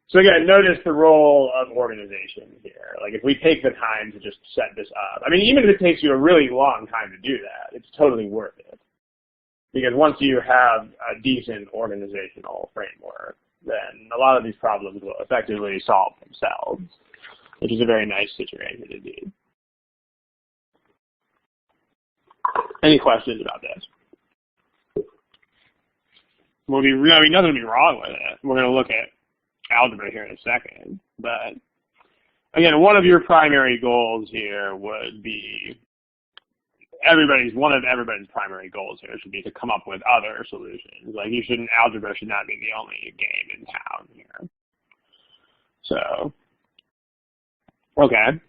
S1: So again, notice the role of organization here. Like if we take the time to just set this up, I mean, even if it takes you a really long time to do that, it's totally worth it. Because once you have a decent organizational framework, then a lot of these problems will effectively solve themselves, which is a very nice situation to be. Any questions about this? I mean, nothing will be wrong with it. We're going to look at algebra here in a second. But again, one of your primary goals here would be one of everybody's primary goals here should be to come up with other solutions. Like algebra should not be the only game in town here. So, okay,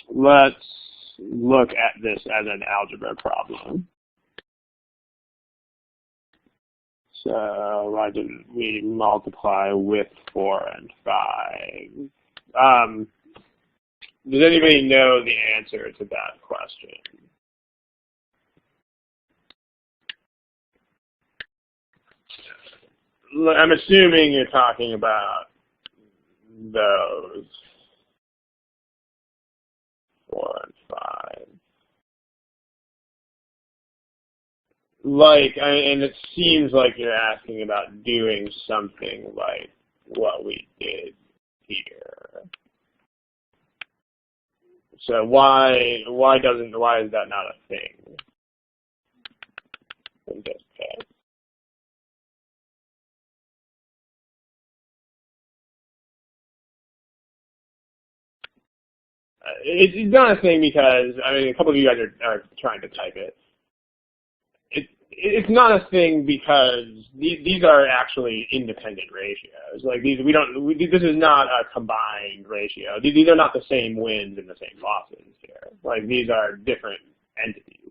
S1: let's look at this as an algebra problem. So why didn't we multiply with 4 and 5? Does anybody know the answer to that question? I'm assuming you're talking about those 4 and 5. And it seems like you're asking about doing something like what we did here. So why is that not a thing in this case? It's not a thing because, I mean, a couple of you guys are trying to type it. It's not a thing because these are actually independent ratios. Like this is not a combined ratio. These are not the same wins and the same losses here. Like these are different entities.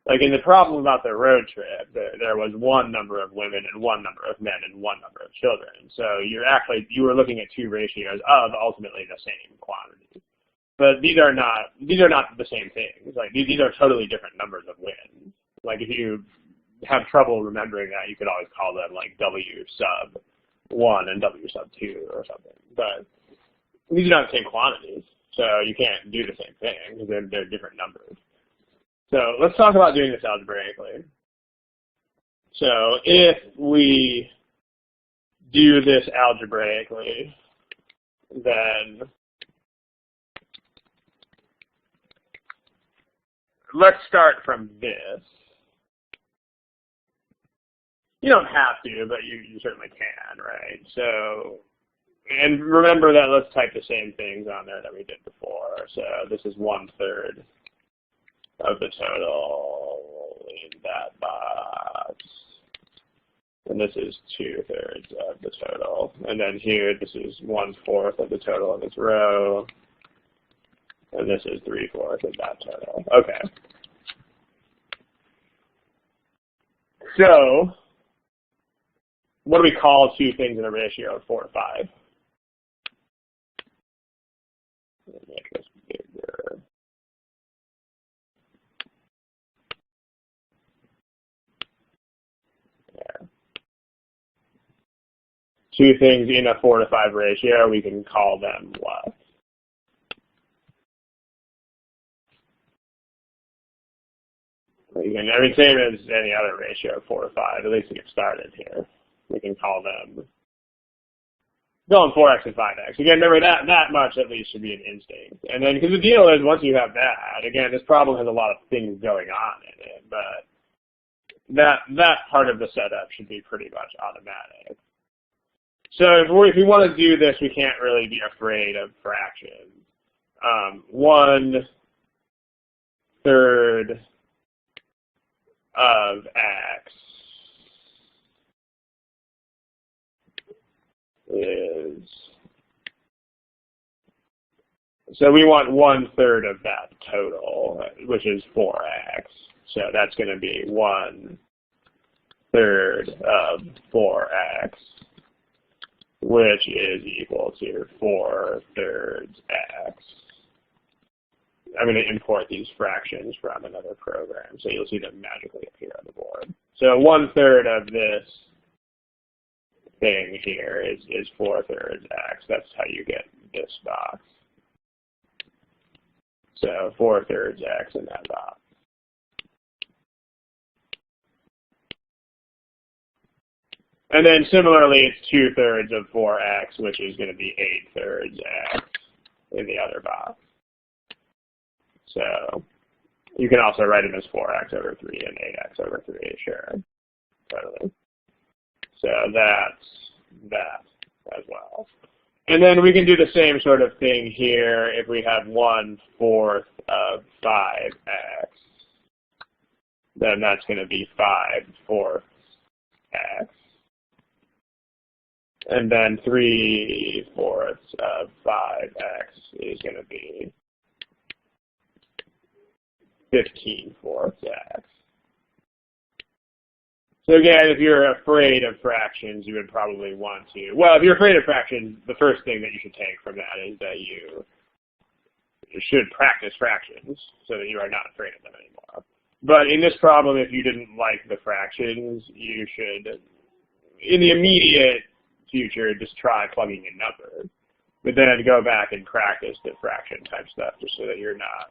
S1: Like in the problem about the road trip, there was one number of women and one number of men and one number of children. So you were looking at two ratios of ultimately the same quantity. But these are not the same things. Like these are totally different numbers of wins. Like if you have trouble remembering that, you could always call them like W sub 1 and W sub 2 or something. But these are not the same quantities, so you can't do the same thing because they're different numbers. So let's talk about doing this algebraically. So if we do this algebraically, then let's start from this. You don't have to, but you certainly can, right? So, and remember that let's type the same things on there that we did before. So this is 1/3 of the total in that box. And this is 2/3 of the total. And then here, this is 1/4 of the total of this row. And this is 3/4 of that total. Okay. So, what do we call two things in a ratio of 4 to 5? Let me make this bigger. There. Two things in a 4 to 5 ratio, we can call them what? I mean, same as any other ratio of 4 to 5, at least to get started here. We can call them going 4x and 5x. Again, remember that much at least should be an instinct. And then, because the deal is once you have that, again, this problem has a lot of things going on in it, but that part of the setup should be pretty much automatic. So if we want to do this, we can't really be afraid of fractions. 1/3 of x is, so we want 1/3 of that total, which is 4x. So that's going to be 1/3 of 4x, which is equal to 4/3 x. I'm going to import these fractions from another program, so you'll see them magically appear on the board. So 1/3 of this thing here is 4/3 x. That's how you get this box. So 4/3 x in that box. And then similarly, it's 2/3 of 4x, which is going to be 8/3 x in the other box. So you can also write them as 4x over 3 and 8x over 3, sure, totally. So that's that as well. And then we can do the same sort of thing here if we have 1/4 of 5x. Then that's going to be 5/4 x. And then 3/4 of 5x is going to be 15/4 x. So again, if you're afraid of fractions, you would probably want to, well, if you're afraid of fractions, the first thing that you should take from that is that you should practice fractions so that you are not afraid of them anymore. But in this problem, if you didn't like the fractions, you should, in the immediate future, just try plugging in numbers. But then go back and practice the fraction type stuff just so that you're not,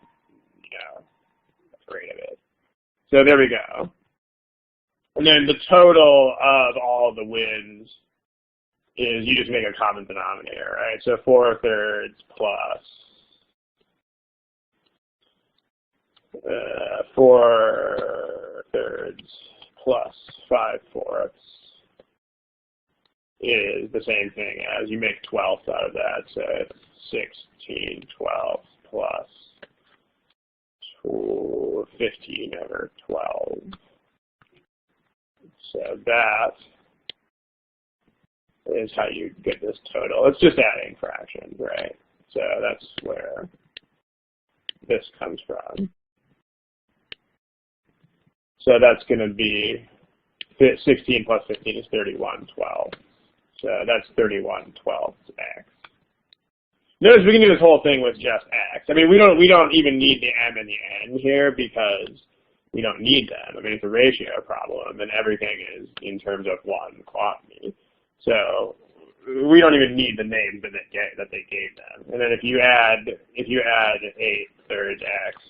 S1: afraid of it. So there we go. And then the total of all the wins is you just make a common denominator, right? So 4/3 plus 4/3 plus 5/4 is the same thing as you make 12ths out of that. So it's 16/12 plus 15 over 12. So that is how you get this total. It's just adding fractions, right? So that's where this comes from. So that's going to be 16 plus 15 is 31/12. So that's 31/12 x. Notice we can do this whole thing with just x. I mean, we don't even need the m and the n here because we don't need them. I mean, it's a ratio problem, and everything is in terms of one quantity. So we don't even need the names that they gave them. And then if you add 8/3 x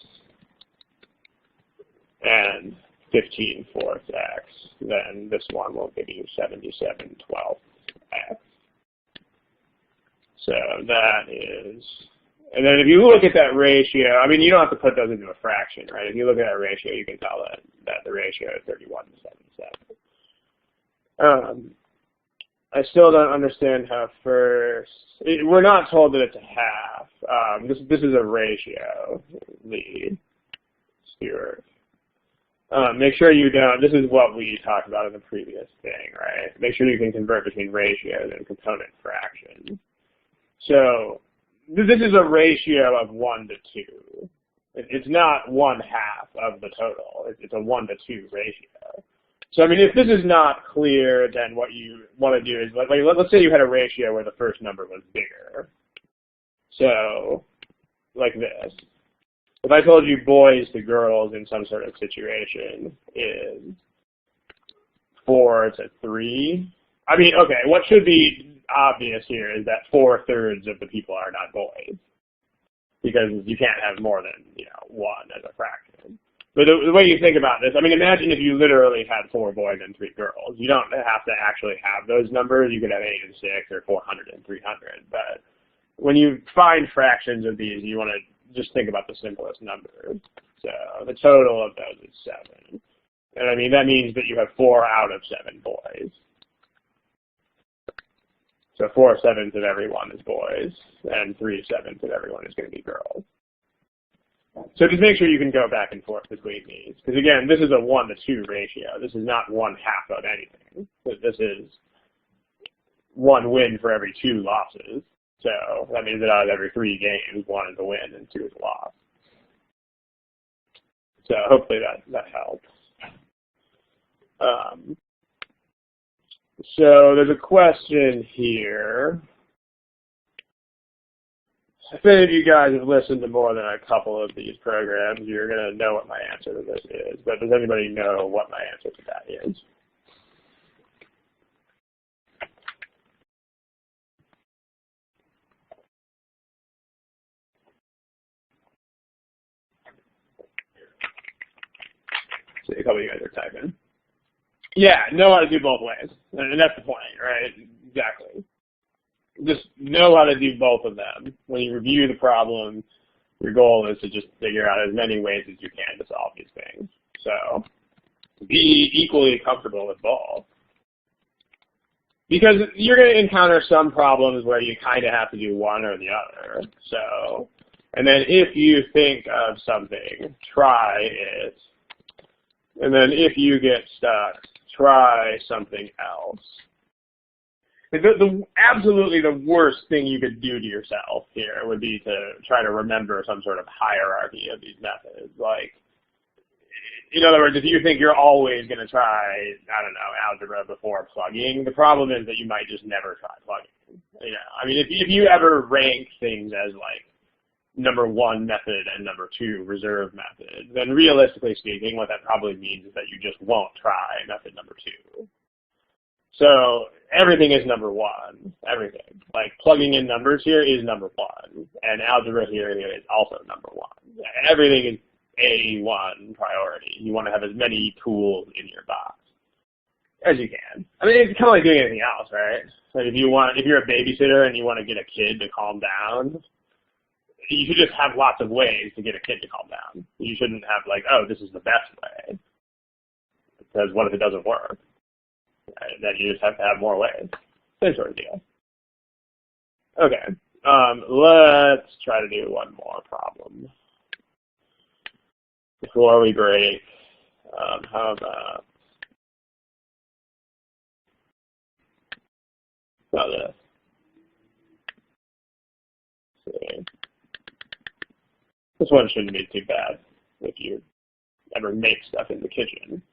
S1: and 15/4 x, then this one will give you 77/12 x. So that is, and then if you look at that ratio, I mean, you don't have to put those into a fraction, right? If you look at that ratio, you can tell that the ratio is 31 to 77. I still don't understand how we're not told that it's a half. This is a ratio, the Stewart. Make sure you don't, this is what we talked about in the previous thing, right? Make sure you can convert between ratios and component fractions. So this is a ratio of 1 to 2. It's not 1/2 of the total. It's a 1 to 2 ratio. So I mean, if this is not clear, then what you want to do is, let's say you had a ratio where the first number was bigger. So like this. If I told you boys to girls in some sort of situation is 4 to 3. I mean, okay, what should be obvious here is that 4/3 of the people are not boys, because you can't have more than 1 as a fraction. But the way you think about this, I mean, imagine if you literally had 4 boys and 3 girls. You don't have to actually have those numbers. You could have 8 and 6 or 400 and 300. But when you find fractions of these, you want to just think about the simplest numbers. So the total of those is 7. And I mean, that means that you have 4 out of 7 boys. So 4/7 of everyone is boys, and 3/7 of everyone is going to be girls. So just make sure you can go back and forth between these. Because again, this is a 1 to 2 ratio. This is not 1/2 of anything. This is 1 win for every 2 losses. So that means that out of every 3 games, 1 is a win and 2 is a loss. So hopefully that helps. So there's a question here. If any of you guys have listened to more than a couple of these programs, you're going to know what my answer to this is. But does anybody know what my answer to that is? See, a couple of you guys are typing. Yeah, know how to do both ways. And that's the point, right? Exactly. Just know how to do both of them. When you review the problem, your goal is to just figure out as many ways as you can to solve these things. So be equally comfortable with both. Because you're going to encounter some problems where you kind of have to do one or the other. So, and then if you think of something, try it. And then if you get stuck, try something else. Absolutely the worst thing you could do to yourself here would be to try to remember some sort of hierarchy of these methods. Like, in other words, if you think you're always going to try, I don't know, algebra before plugging, the problem is that you might just never try plugging. I mean, if you ever rank things as like number 1 method and number 2 reserve method, then realistically speaking, what that probably means is that you just won't try method number 2. So everything is number 1, everything. Like plugging in numbers here is number 1, and algebra here is also number 1. Everything is A1 priority. You want to have as many tools in your box as you can. I mean, it's kind of like doing anything else, right? Like if you're a babysitter and you want to get a kid to calm down, you should just have lots of ways to get a kid to calm down. You shouldn't have like, oh, this is the best way. Because what if it doesn't work? Then you just have to have more ways. Same sort of deal. Okay. Let's try to do one more problem before we break. How about this? Let's see. This one shouldn't be too bad if you ever make stuff in the kitchen.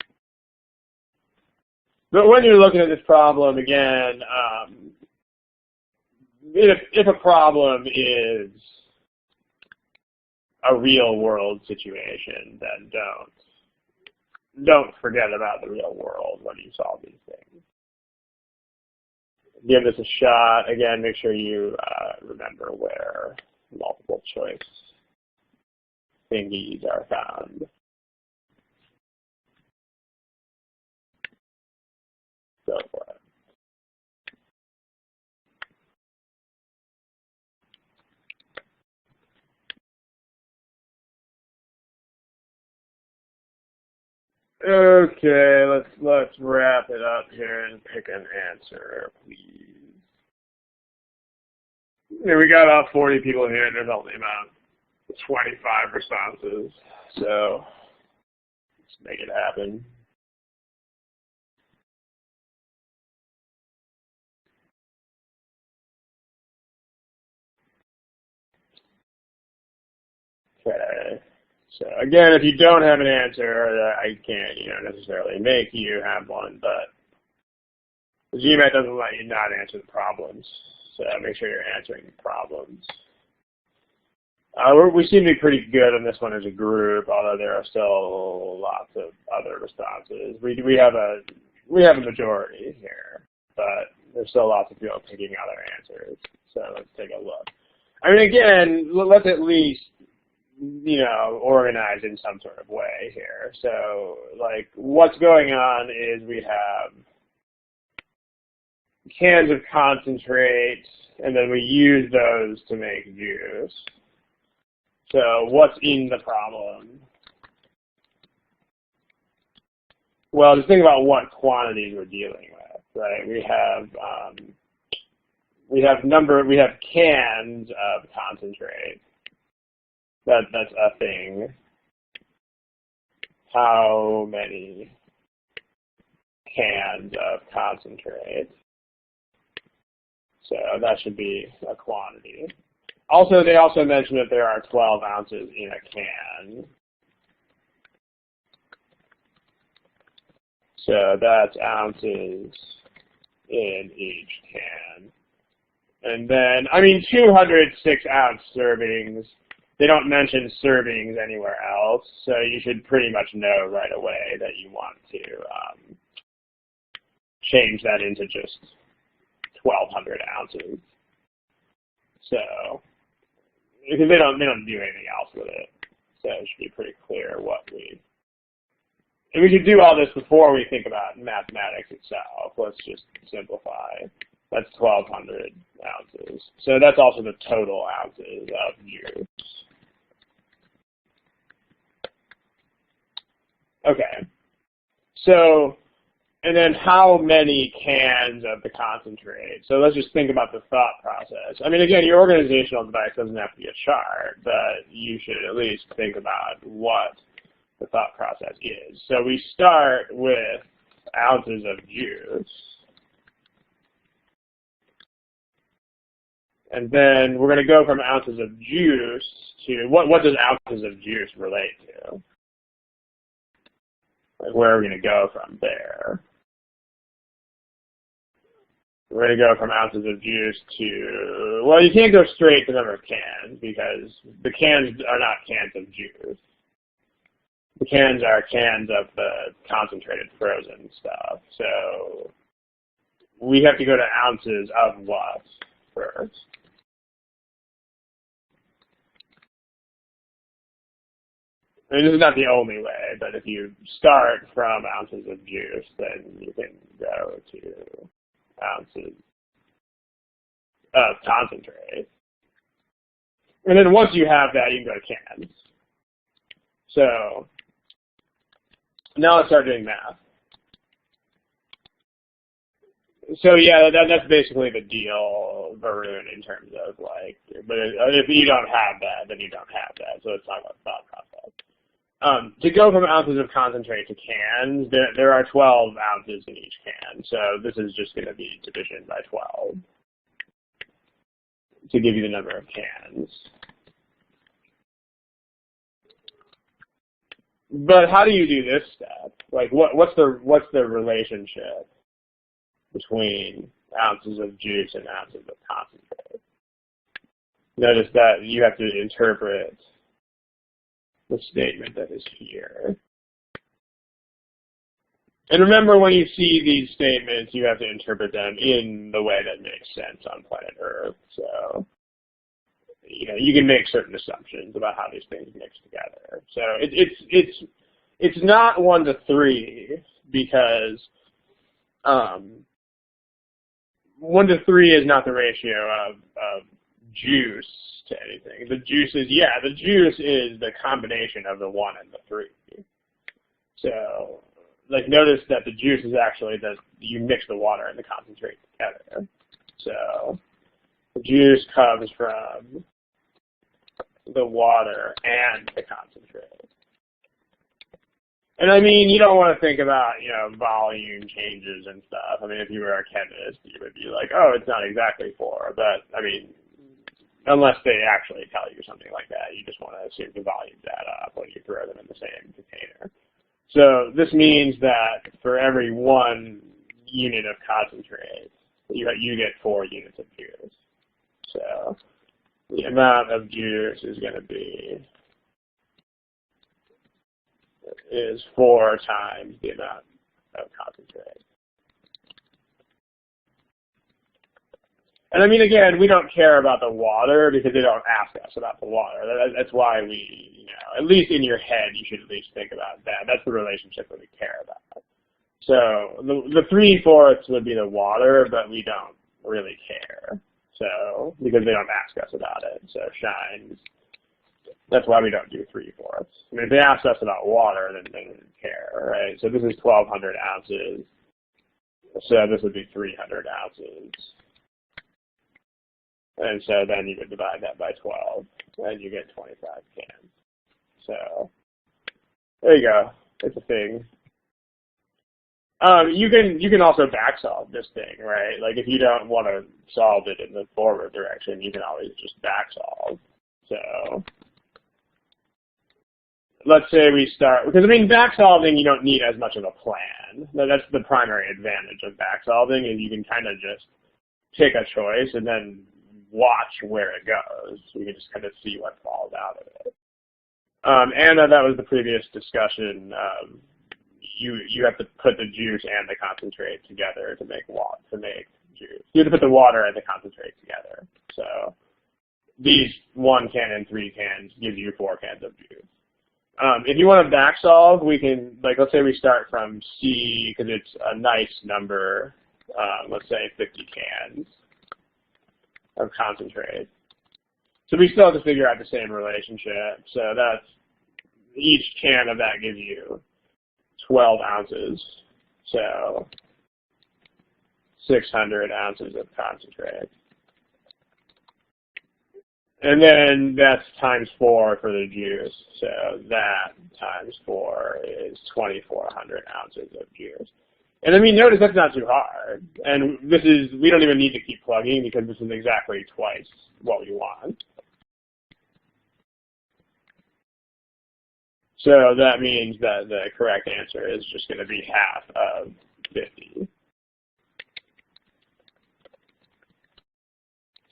S1: But when you're looking at this problem, again, if a problem is a real-world situation, then don't forget about the real world when you solve these things. Give this a shot. Again, make sure you remember where multiple choice thingies are found. Go for it. Okay, let's wrap it up here and pick an answer, please. Yeah, we got about 40 people here, and there's only about 25 responses, so let's make it happen. Okay. So again, if you don't have an answer, I can't, necessarily make you have one, but the GMAT doesn't let you not answer the problems. So make sure you're answering the problems. We seem to be pretty good on this one as a group, although there are still lots of other responses. We have a majority here, but there's still lots of people picking other answers. So let's take a look. I mean, again, let's at least organize in some sort of way here. So, like, what's going on is we have cans of concentrate, and then we use those to make juice. So, what's in the problem? Well, just think about what quantities we're dealing with, right? We have cans of concentrate. That's a thing. How many cans of concentrate? So that should be a quantity. Also, they also mentioned that there are 12 ounces in a can. So that's ounces in each can. And then, 206 ounce servings. They don't mention servings anywhere else, so you should pretty much know right away that you want to change that into just 1,200 ounces. So, because they don't do anything else with it, so it should be pretty clear what and we should do all this before we think about mathematics itself. Let's just simplify. That's 1,200 ounces. So that's also the total ounces of juice. Okay. So, and then how many cans of the concentrate? So let's just think about the thought process. Again, your organizational device doesn't have to be a chart, but you should at least think about what the thought process is. So we start with ounces of juice. And then we're going to go from ounces of juice to, what does ounces of juice relate to? Like, where are we going to go from there? We're going to go from ounces of juice to, well, you can't go straight to the number of cans because the cans are not cans of juice. The cans are cans of the concentrated frozen stuff. So we have to go to ounces of what first? This is not the only way, but if you start from ounces of juice, then you can go to ounces of concentrate. And then once you have that, you can go to cans. So now let's start doing math. So yeah, that's basically the deal, Varun, in terms of like, but if you don't have that, then you don't have that. So let's talk about thought process. To go from ounces of concentrate to cans, there are 12 ounces in each can. So this is just going to be division by 12 to give you the number of cans. But how do you do this step? Like, what's the relationship between ounces of juice and ounces of concentrate? Notice that you have to interpret the statement that is here. And remember, when you see these statements, you have to interpret them in the way that makes sense on planet Earth. So, you can make certain assumptions about how these things mix together. So it's not 1 to 3 because 1 to 3 is not the ratio of juice to anything. The juice is the combination of the 1 and the 3. So like notice that the juice is actually that you mix the water and the concentrate together. So the juice comes from the water and the concentrate. And I mean, you don't want to think about, volume changes and stuff. I mean, if you were a chemist, you would be like, oh, it's not exactly 4. But, I mean, unless they actually tell you something like that, you just want to assume the volumes add up when you throw them in the same container. So this means that for every 1 unit of concentrate, you get 4 units of juice. So the amount of juice is going to be 4 times the amount of concentrate. And I mean, again, we don't care about the water because they don't ask us about the water. That's why we, at least in your head, you should at least think about that. That's the relationship that we care about. So the 3/4 would be the water, but we don't really care. So, because they don't ask us about it. So shines, that's why we don't do 3/4. I mean, if they asked us about water, then they wouldn't care, right? So this is 1,200 ounces. So this would be 300 ounces. And so then you would divide that by 12, and you get 25 cans. So there you go. It's a thing. You can also back solve this thing, right? Like if you don't want to solve it in the forward direction, you can always just back solve. So let's say we start, because I mean back solving you don't need as much of a plan. That's the primary advantage of back solving, is you can kind of just pick a choice and then watch where it goes. So you can just kind of see what falls out of it. Anna, that was the previous discussion. You have to put the juice and the concentrate together to make juice. You have to put the water and the concentrate together. So these 1 can and 3 cans give you 4 cans of juice. If you want to back solve, we can, let's say we start from C, because it's a nice number, let's say 50 cans of concentrate. So we still have to figure out the same relationship. So that's, each can of that gives you 12 ounces. So 600 ounces of concentrate. And then that's times 4 for the juice. So that times 4 is 2,400 ounces of juice. And I mean, notice that's not too hard. And we don't even need to keep plugging because this is exactly twice what we want. So that means that the correct answer is just going to be half of 50.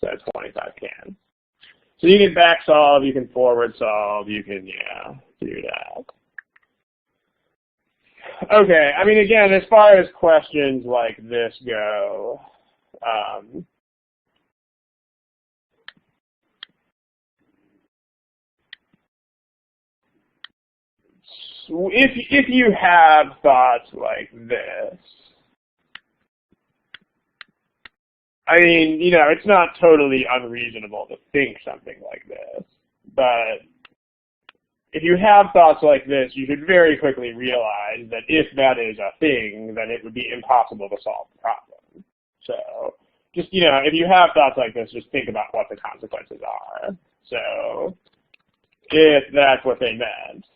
S1: So 25 cans. So you can back solve, you can forward solve, you can, do that. Okay, I mean, again, as far as questions like this go, if you have thoughts like this, I mean, it's not totally unreasonable to think something like this, but if you have thoughts like this, you should very quickly realize that if that is a thing, then it would be impossible to solve the problem. So just, if you have thoughts like this, just think about what the consequences are. So if that's what they meant,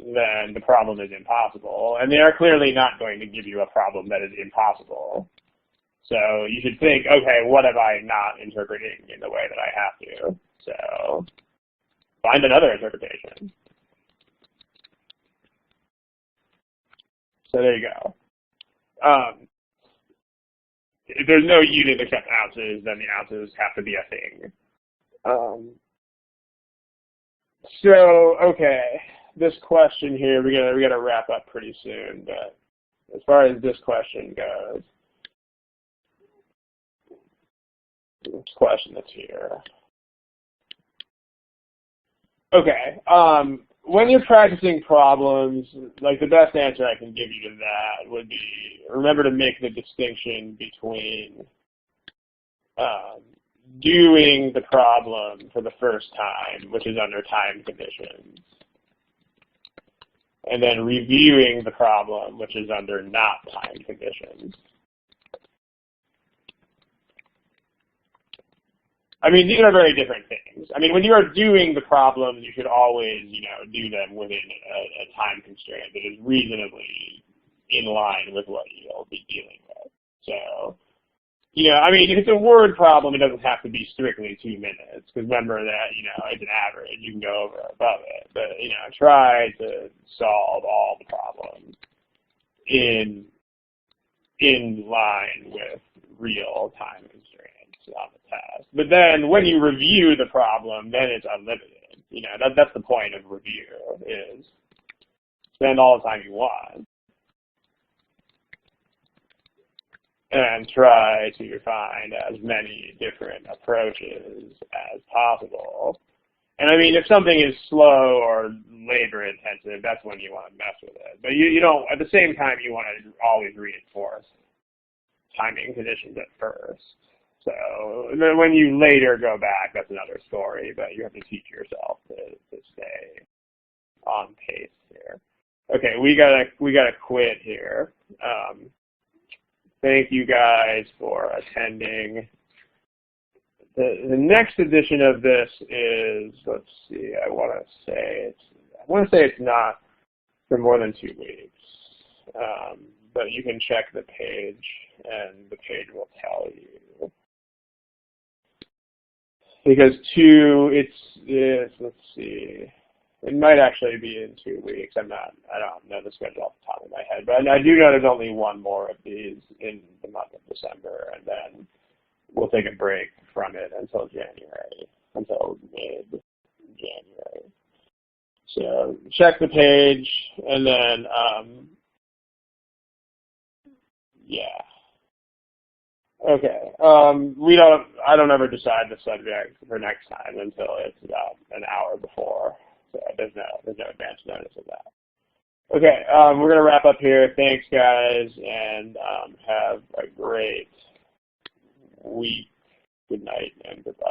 S1: then the problem is impossible. And they are clearly not going to give you a problem that is impossible. So you should think, okay, what am I not interpreting in the way that I have to? So find another interpretation. So there you go. If there's no unit except ounces, then the ounces have to be a thing. So, okay, this question here, we gotta wrap up pretty soon, but as far as this question goes, this question that's here. Okay, when you're practicing problems, like the best answer I can give you to that would be, remember to make the distinction between doing the problem for the first time, which is under time conditions, and then reviewing the problem, which is under not timed conditions. I mean, these are very different things. I mean, when you are doing the problems, you should always, do them within a time constraint that is reasonably in line with what you'll be dealing with. So, I mean, if it's a word problem, it doesn't have to be strictly 2 minutes, because remember that, it's an average. You can go over above it. But, try to solve all the problems in line with real time constraints on the test. But then when you review the problem, then it's unlimited. That's the point of review, is spend all the time you want and try to find as many different approaches as possible. And I mean, if something is slow or labor intensive, that's when you want to mess with it. But you don't, at the same time, you want to always reinforce timing conditions at first. So then when you later go back, that's another story, but you have to teach yourself to stay on pace here. Okay, we gotta quit here. Thank you guys for attending. The next edition of this is, let's see, I want to say it's not for more than 2 weeks, but you can check the page, and the page will tell you. Because let's see, it might actually be in 2 weeks. I don't know the schedule off the top of my head, but I do know there's only one more of these in the month of December, and then we'll take a break from it until January, until mid-January. So check the page, and then, yeah. Okay. I don't ever decide the subject for next time until it's about an hour before. So there's no advance notice of that. Okay, we're going to wrap up here. Thanks, guys, and have a great week. Good night and goodbye.